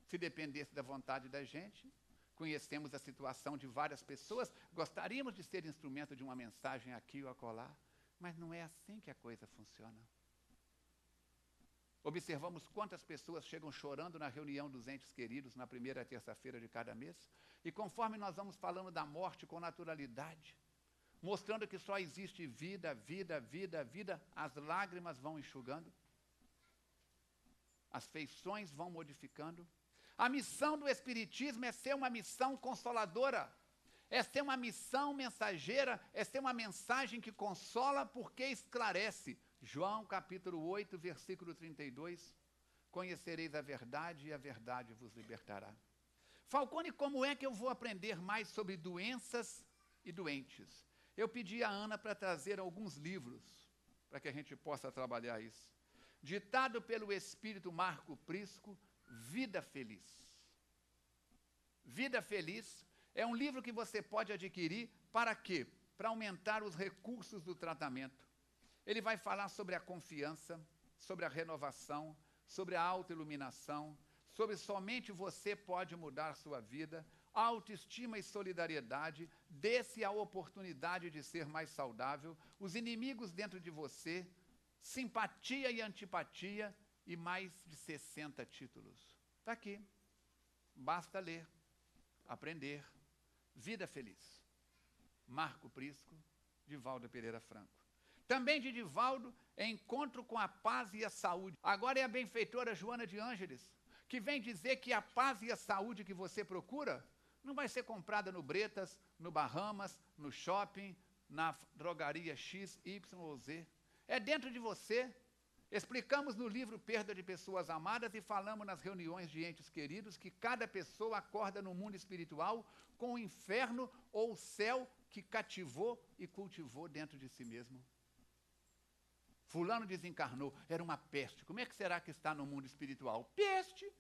Se dependesse da vontade da gente, conhecemos a situação de várias pessoas, gostaríamos de ser instrumento de uma mensagem aqui ou acolá, mas não é assim que a coisa funciona. Observamos quantas pessoas chegam chorando na reunião dos entes queridos na primeira terça-feira de cada mês, e conforme nós vamos falando da morte com naturalidade, mostrando que só existe vida, vida, vida, vida, as lágrimas vão enxugando, as feições vão modificando. A missão do Espiritismo é ser uma missão consoladora, é ser uma missão mensageira, é ser uma mensagem que consola porque esclarece. João capítulo 8, versículo 32, conhecereis a verdade e a verdade vos libertará. Falcone, como é que eu vou aprender mais sobre doenças e doentes? Eu pedi a Ana para trazer alguns livros, para que a gente possa trabalhar isso. Ditado pelo Espírito Marco Prisco, Vida Feliz. Vida Feliz é um livro que você pode adquirir para quê? Para aumentar os recursos do tratamento. Ele vai falar sobre a confiança, sobre a renovação, sobre a autoiluminação, sobre somente você pode mudar sua vida, autoestima e solidariedade, dê-se a oportunidade de ser mais saudável, os inimigos dentro de você, simpatia e antipatia e mais de 60 títulos. Está aqui. Basta ler, aprender. Vida Feliz. Marco Prisco, Divaldo Pereira Franco. Também de Divaldo, Encontro com a Paz e a Saúde. Agora é a benfeitora Joana de Ângeles, que vem dizer que a paz e a saúde que você procura não vai ser comprada no Bretas, no Bahamas, no shopping, na drogaria X, Y ou Z. É dentro de você. Explicamos no livro Perda de Pessoas Amadas e falamos nas reuniões de entes queridos que cada pessoa acorda no mundo espiritual com o inferno ou o céu que cativou e cultivou dentro de si mesmo. Fulano desencarnou, era uma peste. Como é que será que está no mundo espiritual? Peste!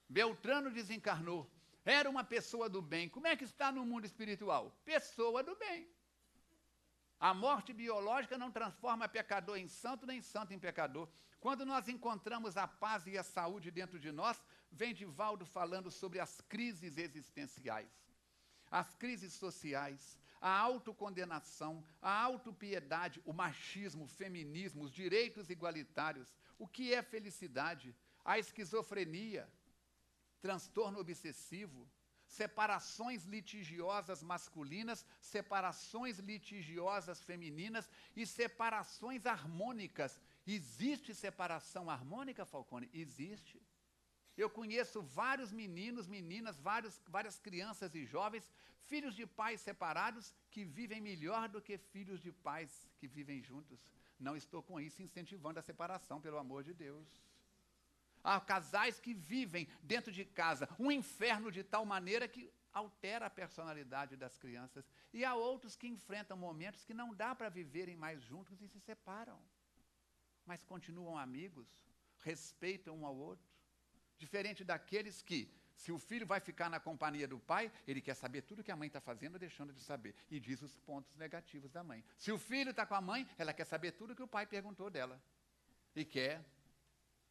Beltrano desencarnou, era uma pessoa do bem. Como é que está no mundo espiritual? Pessoa do bem. A morte biológica não transforma pecador em santo, nem santo em pecador. Quando nós encontramos a paz e a saúde dentro de nós, vem Divaldo falando sobre as crises existenciais. As crises sociais, a autocondenação, a autopiedade, o machismo, o feminismo, os direitos igualitários, o que é felicidade, a esquizofrenia, transtorno obsessivo, separações litigiosas masculinas, separações litigiosas femininas e separações harmônicas. Existe separação harmônica, Falcone? Existe. Eu conheço vários meninos, meninas, várias crianças e jovens, filhos de pais separados, que vivem melhor do que filhos de pais que vivem juntos. Não estou com isso incentivando a separação, pelo amor de Deus. Há casais que vivem dentro de casa um inferno de tal maneira que altera a personalidade das crianças. E há outros que enfrentam momentos que não dá para viverem mais juntos e se separam. Mas continuam amigos, respeitam um ao outro. Diferente daqueles que, se o filho vai ficar na companhia do pai, ele quer saber tudo que a mãe está fazendo ou deixando de saber. E diz os pontos negativos da mãe. Se o filho está com a mãe, ela quer saber tudo que o pai perguntou dela. E quer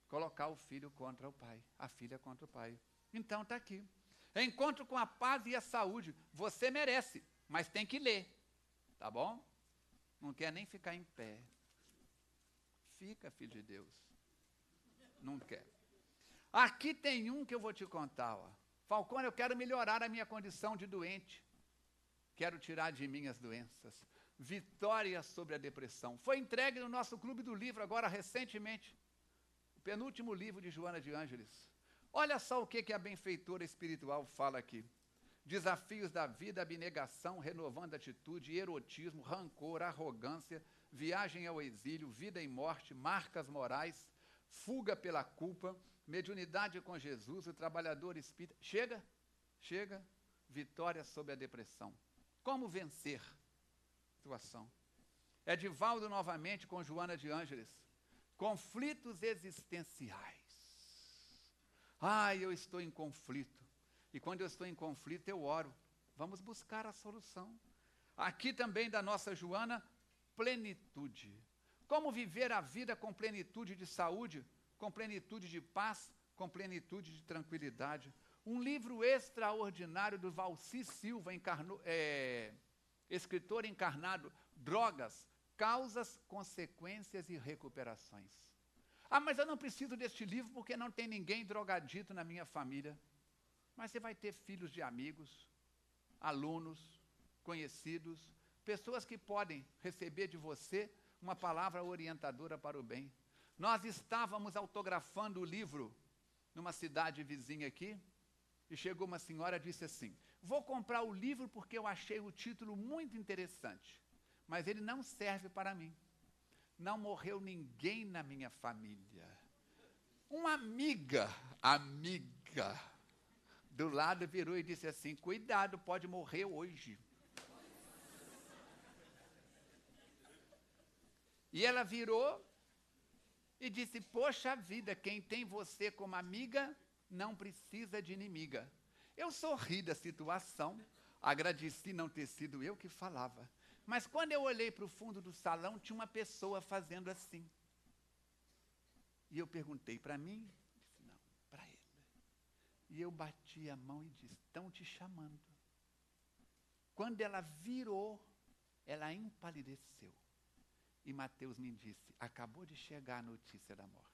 colocar o filho contra o pai, a filha contra o pai. Então está aqui. Encontro com a paz e a saúde. Você merece, mas tem que ler. Tá bom? Não quer nem ficar em pé. Fica, filho de Deus. Não quer. Aqui tem um que eu vou te contar. Ó. Falcone, eu quero melhorar a minha condição de doente. Quero tirar de mim as doenças. Vitória sobre a depressão. Foi entregue no nosso Clube do Livro agora recentemente. O penúltimo livro de Joana de Ângeles. Olha só o que a benfeitora espiritual fala aqui. Desafios da vida, abnegação, renovando a atitude, erotismo, rancor, arrogância, viagem ao exílio, vida e morte, marcas morais, fuga pela culpa, mediunidade com Jesus, o trabalhador espírita. Chega, vitória sobre a depressão. Como vencer a situação? Edivaldo novamente com Joana de Ângeles. Conflitos existenciais. Eu estou em conflito. E quando eu estou em conflito, eu oro. Vamos buscar a solução. Aqui também da nossa Joana, plenitude. Como viver a vida com plenitude de saúde, com plenitude de paz, com plenitude de tranquilidade. Um livro extraordinário do Valci Silva, escritor encarnado, Drogas, Causas, Consequências e Recuperações. Mas eu não preciso deste livro porque não tem ninguém drogadito na minha família. Mas você vai ter filhos de amigos, alunos, conhecidos, pessoas que podem receber de você uma palavra orientadora para o bem. Nós estávamos autografando o livro numa cidade vizinha aqui, e chegou uma senhora e disse assim: vou comprar o livro porque eu achei o título muito interessante, mas ele não serve para mim. Não morreu ninguém na minha família. Uma amiga do lado virou e disse assim: cuidado, pode morrer hoje. E ela virou e disse: poxa vida, quem tem você como amiga não precisa de inimiga. Eu sorri da situação, agradeci não ter sido eu que falava. Mas quando eu olhei para o fundo do salão, tinha uma pessoa fazendo assim. E eu perguntei: para mim? Disse: não, para ele. E eu bati a mão e disse: estão te chamando. Quando ela virou, ela empalideceu. E Mateus me disse: acabou de chegar a notícia da morte.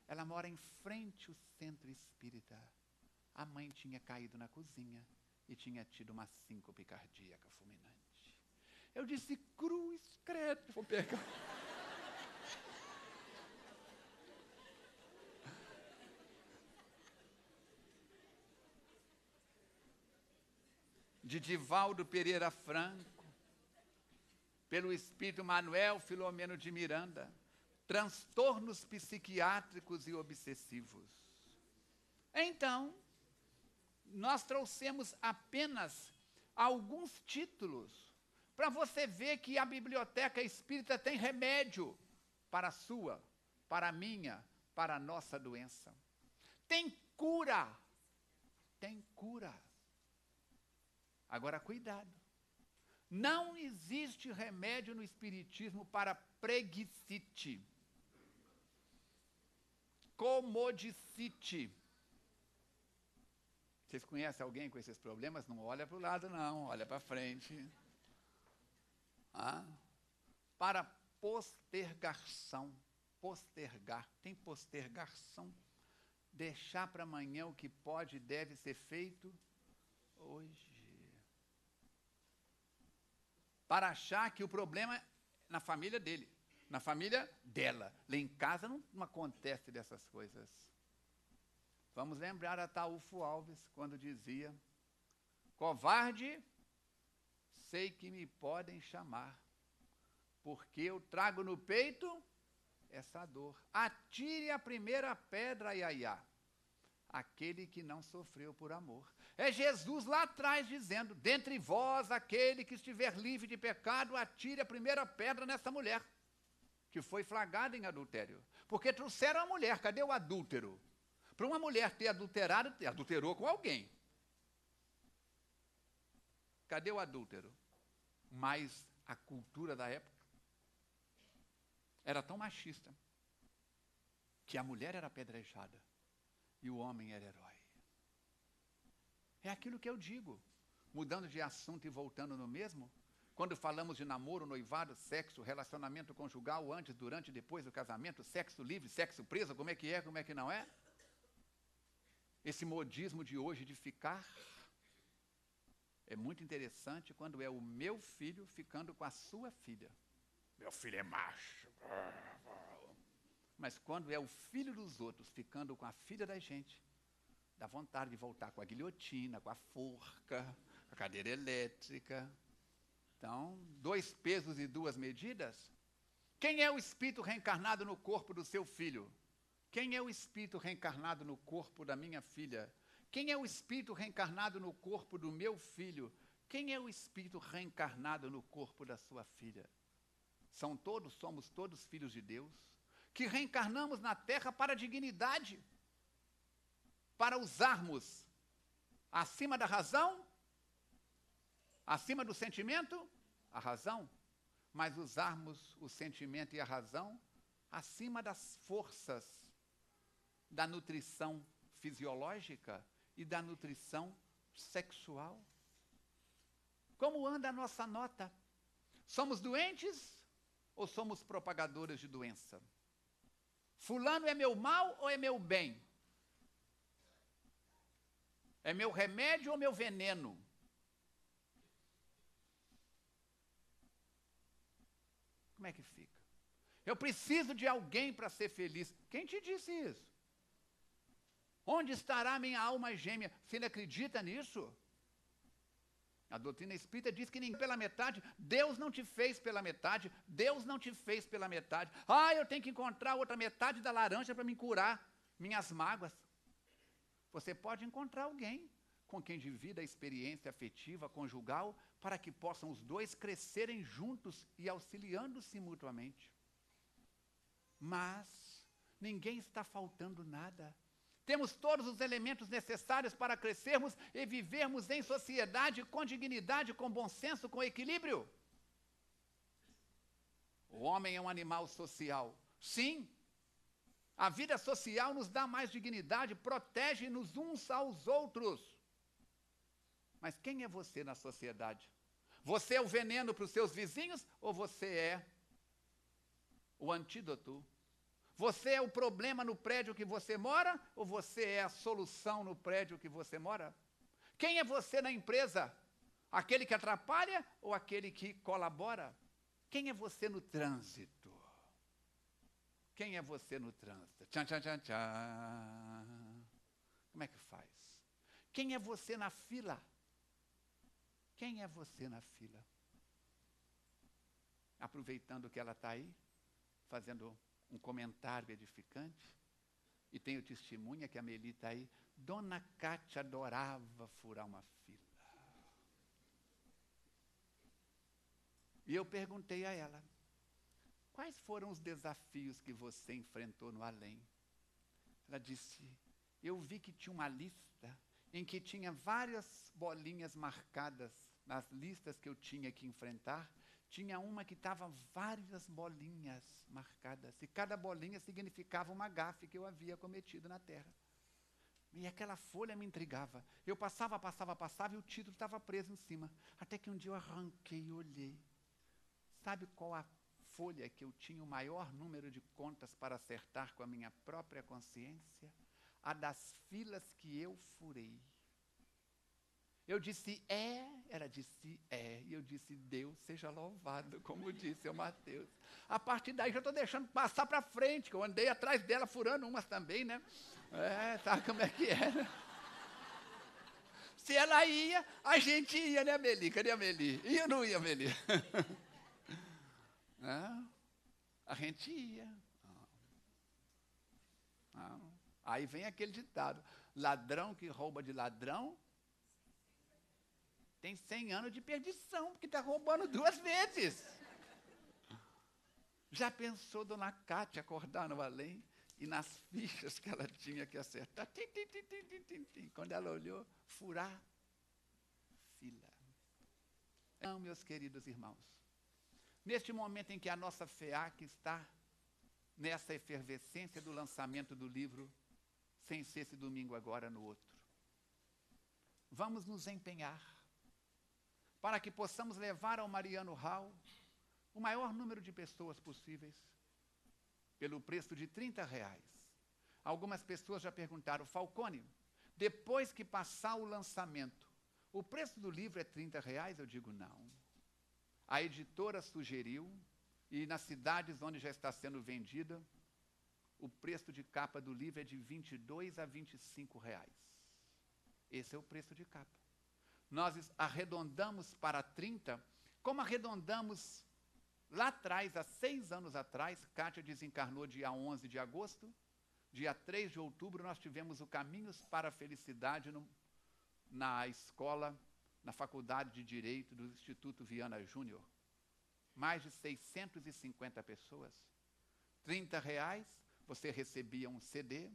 Ela mora em frente ao centro espírita. A mãe tinha caído na cozinha e tinha tido uma síncope cardíaca fulminante. Eu disse: cruz, credo, vou pegar. De Divaldo Pereira Franco, pelo espírito Manuel Filomeno de Miranda, transtornos psiquiátricos e obsessivos. Então, nós trouxemos apenas alguns títulos para você ver que a biblioteca espírita tem remédio para a sua, para a minha, para a nossa doença. Tem cura. Tem cura. Agora, cuidado. Não existe remédio no espiritismo para preguicite, comodicite. Vocês conhecem alguém com esses problemas? Não olha para o lado, não, olha para frente. Para postergação, postergar, tem postergação. Deixar para amanhã o que pode e deve ser feito hoje. Para achar que o problema é na família dele, na família dela. Lá em casa não acontece dessas coisas. Vamos lembrar Ataúfo Alves, quando dizia: covarde, sei que me podem chamar, porque eu trago no peito essa dor. Atire a primeira pedra, Iaiá, aquele que não sofreu por amor. É Jesus lá atrás dizendo: dentre vós, aquele que estiver livre de pecado, atire a primeira pedra nessa mulher, que foi flagrada em adultério. Porque trouxeram a mulher, cadê o adúltero? Para uma mulher ter adulterado, adulterou com alguém. Cadê o adúltero? Mas a cultura da época era tão machista que a mulher era apedrejada e o homem era herói. É aquilo que eu digo, mudando de assunto e voltando no mesmo, quando falamos de namoro, noivado, sexo, relacionamento conjugal, antes, durante e depois do casamento, sexo livre, sexo preso, como é, como é que não é? Esse modismo de hoje de ficar é muito interessante quando é o meu filho ficando com a sua filha. Meu filho é macho. Mas quando é o filho dos outros ficando com a filha da gente, dá vontade de voltar com a guilhotina, com a forca, com a cadeira elétrica. Então, 2 pesos e 2 medidas, Quem é o espírito reencarnado no corpo do seu filho? Quem é o espírito reencarnado no corpo da minha filha? Quem é o espírito reencarnado no corpo do meu filho? Quem é o espírito reencarnado no corpo da sua filha? Somos todos filhos de Deus, que reencarnamos na Terra para a dignidade, para usarmos acima da razão, acima do sentimento, a razão, mas usarmos o sentimento e a razão acima das forças da nutrição fisiológica e da nutrição sexual. Como anda a nossa nota? Somos doentes ou somos propagadores de doença? Fulano é meu mal ou é meu bem? É meu remédio ou meu veneno? Como é que fica? Eu preciso de alguém para ser feliz. Quem te disse isso? Onde estará minha alma gêmea? Você ainda acredita nisso? A doutrina espírita diz que nem pela metade, Deus não te fez pela metade, Deus não te fez pela metade. Eu tenho que encontrar outra metade da laranja para me curar minhas mágoas. Você pode encontrar alguém com quem divida a experiência afetiva, conjugal, para que possam os dois crescerem juntos e auxiliando-se mutuamente. Mas ninguém está faltando nada. Temos todos os elementos necessários para crescermos e vivermos em sociedade com dignidade, com bom senso, com equilíbrio. O homem é um animal social. Sim, a vida social nos dá mais dignidade, protege-nos uns aos outros. Mas quem é você na sociedade? Você é o veneno para os seus vizinhos ou você é o antídoto? Você é o problema no prédio que você mora ou você é a solução no prédio que você mora? Quem é você na empresa? Aquele que atrapalha ou aquele que colabora? Quem é você no trânsito? Quem é você no trânsito? Tchan, tchan, tchan, tchan. Como é que faz? Quem é você na fila? Quem é você na fila? Aproveitando que ela está aí, fazendo um comentário edificante, e tenho testemunha que a Meli está aí, Dona Cátia adorava furar uma fila. E eu perguntei a ela, quais foram os desafios que você enfrentou no além? Ela disse, eu vi que tinha uma lista em que tinha várias bolinhas marcadas nas listas que eu tinha que enfrentar, tinha uma que estava várias bolinhas marcadas, e cada bolinha significava uma gafe que eu havia cometido na terra. E aquela folha me intrigava. Eu passava e o título estava preso em cima. Até que um dia eu arranquei e olhei. Sabe qual a folha que eu tinha o maior número de contas para acertar com a minha própria consciência? A das filas que eu furei. Eu disse, ela disse, e eu disse, Deus seja louvado, como disse o Mateus. A partir daí já estou deixando passar para frente, que eu andei atrás dela furando umas também, né? Sabe como é que é, né? Se ela ia, a gente ia, né, Meli? Cadê a Meli? Ia ou não ia, Meli? A gente ia. Aí vem aquele ditado, ladrão que rouba de ladrão, tem 100 anos de perdição, porque está roubando 2 vezes. Já pensou Dona Cátia acordar no além e nas fichas que ela tinha que acertar? Tim, tim, tim, tim, tim, tim, tim. Quando ela olhou, furar fila. Não, meus queridos irmãos, neste momento em que a nossa FEAC está nessa efervescência do lançamento do livro, sem ser esse domingo agora no outro, vamos nos empenhar para que possamos levar ao Mariano Hall o maior número de pessoas possíveis, pelo preço de R$30. Algumas pessoas já perguntaram, Falcone, depois que passar o lançamento, o preço do livro é R$30? Eu digo, não. A editora sugeriu, e nas cidades onde já está sendo vendida, o preço de capa do livro é de R$22 a R$25. Esse é o preço de capa. Nós arredondamos para 30, como arredondamos Lá atrás, há 6 anos atrás, Kátia desencarnou dia 11 de agosto. Dia 3 de outubro, nós tivemos o Caminhos para a Felicidade na escola, na Faculdade de Direito do Instituto Viana Júnior. Mais de 650 pessoas. R$30, você recebia um CD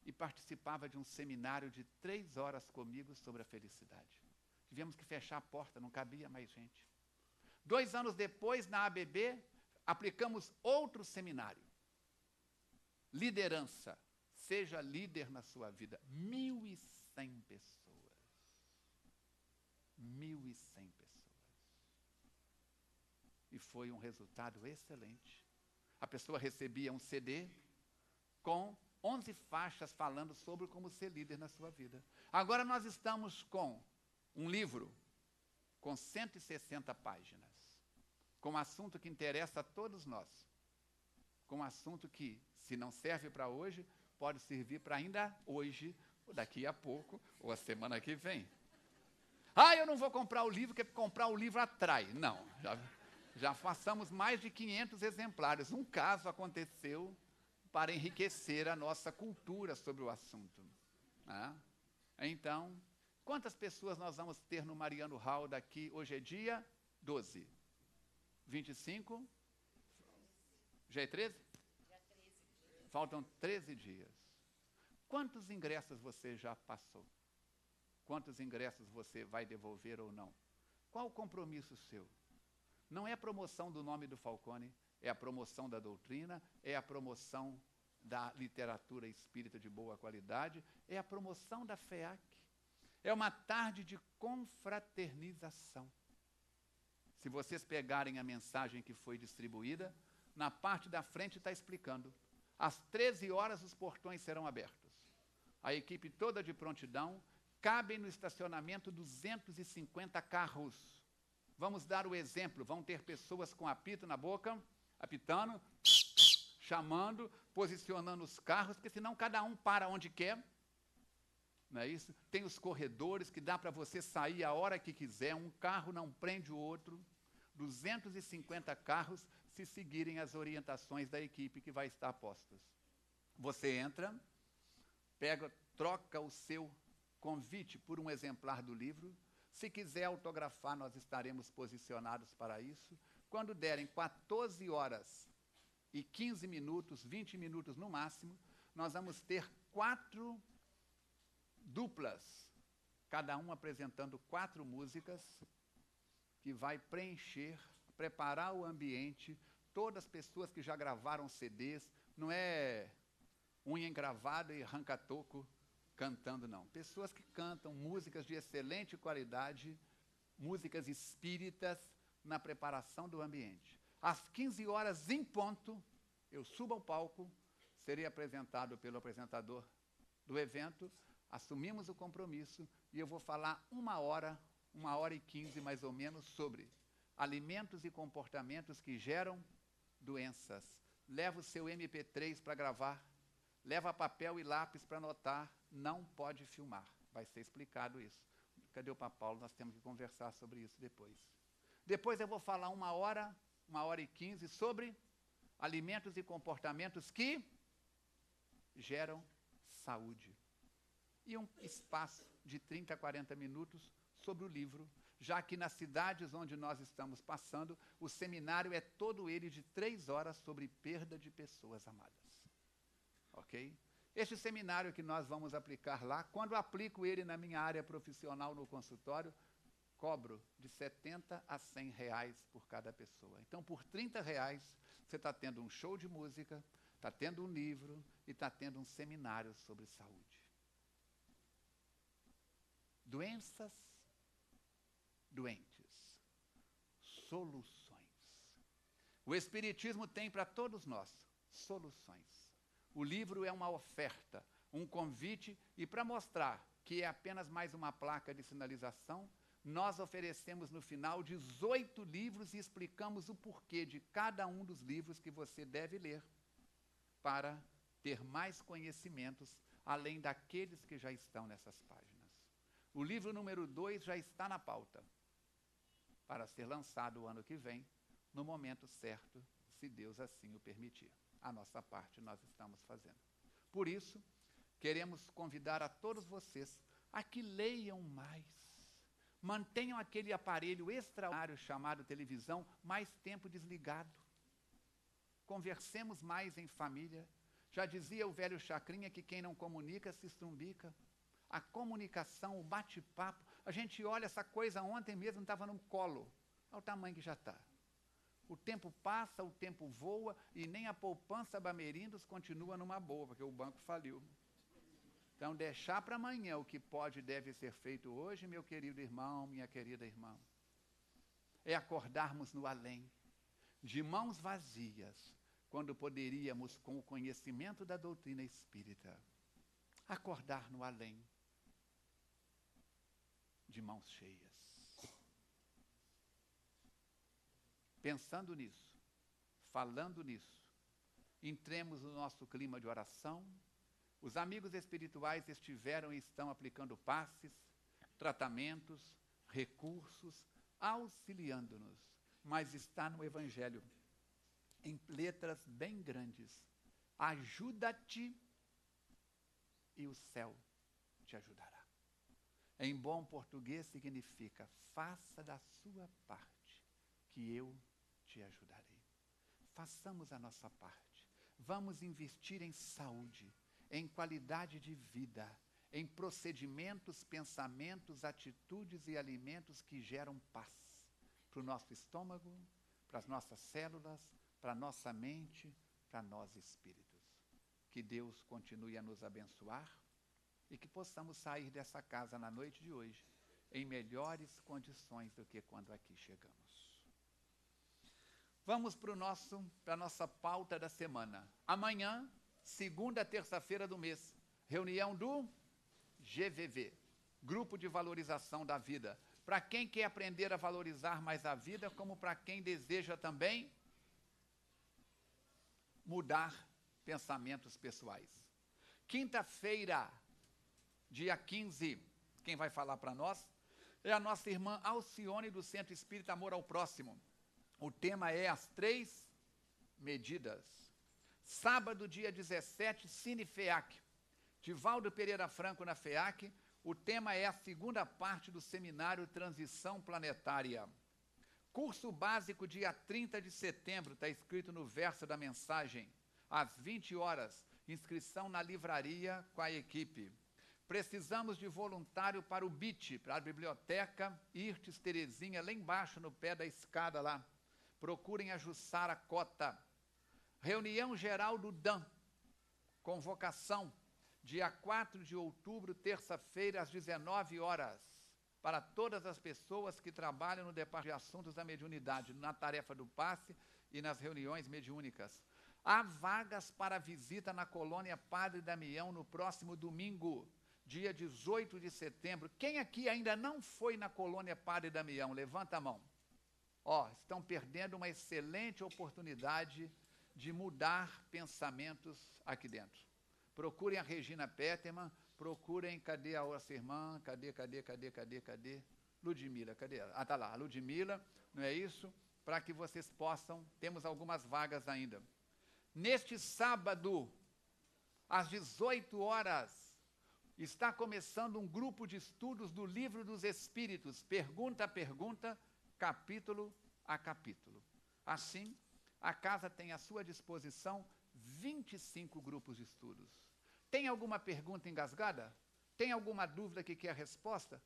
e participava de um seminário de 3 horas comigo sobre a felicidade. Tivemos que fechar a porta, não cabia mais gente. 2 anos depois, na ABB, aplicamos outro seminário. Liderança. Seja líder na sua vida. 1.100 pessoas. 1.100 pessoas. E foi um resultado excelente. A pessoa recebia um CD com 11 faixas falando sobre como ser líder na sua vida. Agora nós estamos com um livro com 160 páginas, com um assunto que interessa a todos nós, com um assunto que, se não serve para hoje, pode servir para ainda hoje, ou daqui a pouco, ou a semana que vem. Ah, eu não vou comprar o livro, porque comprar o livro atrai. Não, já façamos mais de 500 exemplares. Um caso aconteceu para enriquecer a nossa cultura sobre o assunto. Então, quantas pessoas nós vamos ter no Mariano Hall daqui? Hoje é dia 12. 25? Já é 13? Já 13. Faltam 13 dias. Quantos ingressos você já passou? Quantos ingressos você vai devolver ou não? Qual o compromisso seu? Não é a promoção do nome do Falcone, é a promoção da doutrina, é a promoção da literatura espírita de boa qualidade, é a promoção da FEAC. É uma tarde de confraternização. Se vocês pegarem a mensagem que foi distribuída, na parte da frente está explicando. Às 13 horas os portões serão abertos. A equipe toda de prontidão, cabem no estacionamento 250 carros. Vamos dar o exemplo, vão ter pessoas com apito na boca, apitando, chamando, posicionando os carros, porque senão cada um para onde quer. Não é isso? Tem os corredores que dá para você sair a hora que quiser, um carro não prende o outro. 250 carros se seguirem as orientações da equipe que vai estar postos. Você entra, troca o seu convite por um exemplar do livro. Se quiser autografar, nós estaremos posicionados para isso. Quando derem 14 horas e 15 minutos, 20 minutos no máximo, nós vamos ter 4 duplas, cada um apresentando 4 músicas, que vai preencher, preparar o ambiente, todas as pessoas que já gravaram CDs, não é unha engravada e arranca-toco cantando, não. Pessoas que cantam músicas de excelente qualidade, músicas espíritas, na preparação do ambiente. Às 15 horas em ponto, eu subo ao palco, serei apresentado pelo apresentador do evento, assumimos o compromisso e eu vou falar 1h e 15 mais ou menos, sobre alimentos e comportamentos que geram doenças. Leva o seu MP3 para gravar, leva papel e lápis para anotar, não pode filmar. Vai ser explicado isso. Cadê o Papai Paulo? Nós temos que conversar sobre isso depois. Depois eu vou falar 1h e 15 sobre alimentos e comportamentos que geram saúde. E um espaço de 30 a 40 minutos sobre o livro, já que nas cidades onde nós estamos passando, o seminário é todo ele de 3 horas sobre perda de pessoas amadas. Ok? Este seminário que nós vamos aplicar lá, quando aplico ele na minha área profissional no consultório, cobro de 70 a 100 reais por cada pessoa. Então, por 30 reais, você está tendo um show de música, está tendo um livro e está tendo um seminário sobre saúde. Doenças, doentes, soluções. O Espiritismo tem para todos nós soluções. O livro é uma oferta, um convite, e para mostrar que é apenas mais uma placa de sinalização, nós oferecemos no final 18 livros e explicamos o porquê de cada um dos livros que você deve ler para ter mais conhecimentos, além daqueles que já estão nessas páginas. O livro número 2 já está na pauta, para ser lançado o ano que vem, no momento certo, se Deus assim o permitir. A nossa parte nós estamos fazendo. Por isso, queremos convidar a todos vocês a que leiam mais. Mantenham aquele aparelho extraordinário chamado televisão mais tempo desligado. Conversemos mais em família. Já dizia o velho Chacrinha que quem não comunica se estrumbica. A comunicação, o bate-papo. A gente olha essa coisa, ontem mesmo estava no colo. Olha o tamanho que já está. O tempo passa, o tempo voa e nem a poupança Bamerindos continua numa boa, porque o banco faliu. Então, deixar para amanhã o que pode e deve ser feito hoje, meu querido irmão, minha querida irmã, é acordarmos no além, de mãos vazias, quando poderíamos, com o conhecimento da doutrina espírita, acordar no além, de mãos cheias. Pensando nisso, falando nisso, entremos no nosso clima de oração. Os amigos espirituais estiveram e estão aplicando passes, tratamentos, recursos, auxiliando-nos, mas está no Evangelho, em letras bem grandes: ajuda-te e o céu te ajudará. Em bom português significa: faça da sua parte, que eu te ajudarei. Façamos a nossa parte. Vamos investir em saúde, em qualidade de vida, em procedimentos, pensamentos, atitudes e alimentos que geram paz para o nosso estômago, para as nossas células, para a nossa mente, para nós espíritos. Que Deus continue a nos abençoar e que possamos sair dessa casa na noite de hoje em melhores condições do que quando aqui chegamos. Vamos para a nossa pauta da semana. Amanhã, segunda terça-feira do mês, reunião do GVV, Grupo de Valorização da Vida. Para quem quer aprender a valorizar mais a vida, como para quem deseja também mudar pensamentos pessoais. Quinta-feira, dia 15, quem vai falar para nós é a nossa irmã Alcione, do Centro Espírita Amor ao Próximo. O tema é as 3 medidas. Sábado, dia 17, Cine FEAC. Divaldo Pereira Franco na FEAC. O tema é a segunda parte do seminário Transição Planetária. Curso básico, dia 30 de setembro, está escrito no verso da mensagem, às 20 horas, inscrição na livraria com a equipe. Precisamos de voluntário para o BIT, para a Biblioteca Irtes Terezinha, lá embaixo, no pé da escada lá. Procurem ajustar a cota. Reunião geral do DAM, convocação, dia 4 de outubro, terça-feira, às 19 horas, para todas as pessoas que trabalham no Departamento de Assuntos da Mediunidade, na tarefa do passe e nas reuniões mediúnicas. Há vagas para visita na colônia Padre Damião no próximo domingo, dia 18 de setembro. Quem aqui ainda não foi na colônia Padre Damião? Levanta a mão. Estão perdendo uma excelente oportunidade de mudar pensamentos aqui dentro. Procurem a Regina Peterman, procurem, cadê a nossa irmã? Cadê? Ludmila, cadê ela? Está lá, a Ludmila, não é isso? Para que vocês possam, temos algumas vagas ainda. Neste sábado, às 18 horas, está começando um grupo de estudos do Livro dos Espíritos, pergunta a pergunta, capítulo a capítulo. Assim, a casa tem à sua disposição 25 grupos de estudos. Tem alguma pergunta engasgada? Tem alguma dúvida que quer resposta?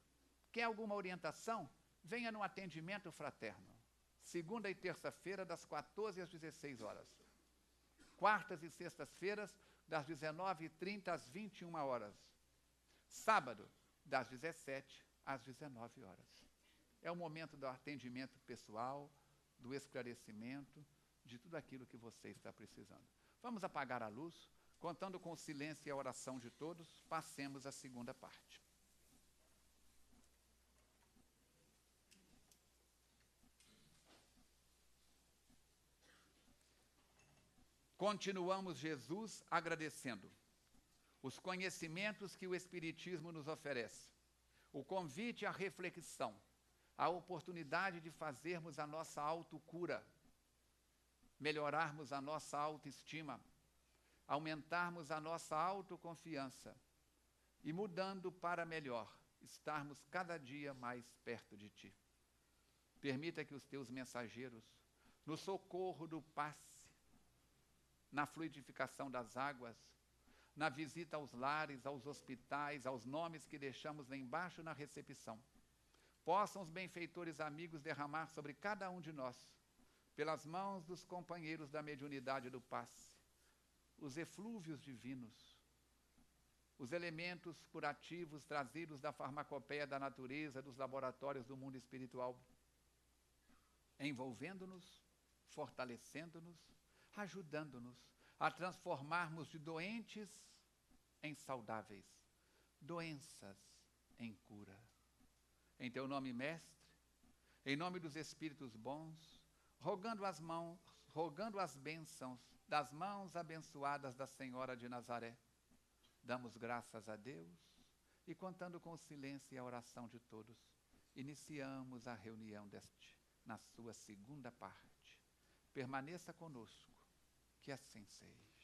Quer alguma orientação? Venha no atendimento fraterno. Segunda e terça-feira, das 14 às 16 horas. Quartas e sextas-feiras, das 19h30 às 21 horas. Sábado, das 17 às 19 horas. É o momento do atendimento pessoal, do esclarecimento, de tudo aquilo que você está precisando. Vamos apagar a luz, contando com o silêncio e a oração de todos, passemos à segunda parte. Continuamos, Jesus, agradecendo os conhecimentos que o Espiritismo nos oferece, o convite à reflexão, a oportunidade de fazermos a nossa autocura, melhorarmos a nossa autoestima, aumentarmos a nossa autoconfiança e, mudando para melhor, estarmos cada dia mais perto de Ti. Permita que os Teus mensageiros, no socorro do passe, na fluidificação das águas, na visita aos lares, aos hospitais, aos nomes que deixamos lá embaixo na recepção, possam os benfeitores amigos derramar sobre cada um de nós, pelas mãos dos companheiros da mediunidade do passe, os eflúvios divinos, os elementos curativos trazidos da farmacopeia da natureza, dos laboratórios do mundo espiritual, envolvendo-nos, fortalecendo-nos, ajudando-nos a transformarmos de doentes em saudáveis, doenças em cura. Em Teu nome, Mestre, em nome dos Espíritos bons, rogando as bênçãos das mãos abençoadas da Senhora de Nazaré, damos graças a Deus e, contando com o silêncio e a oração de todos, iniciamos a reunião na sua segunda parte. Permaneça conosco, que assim seja.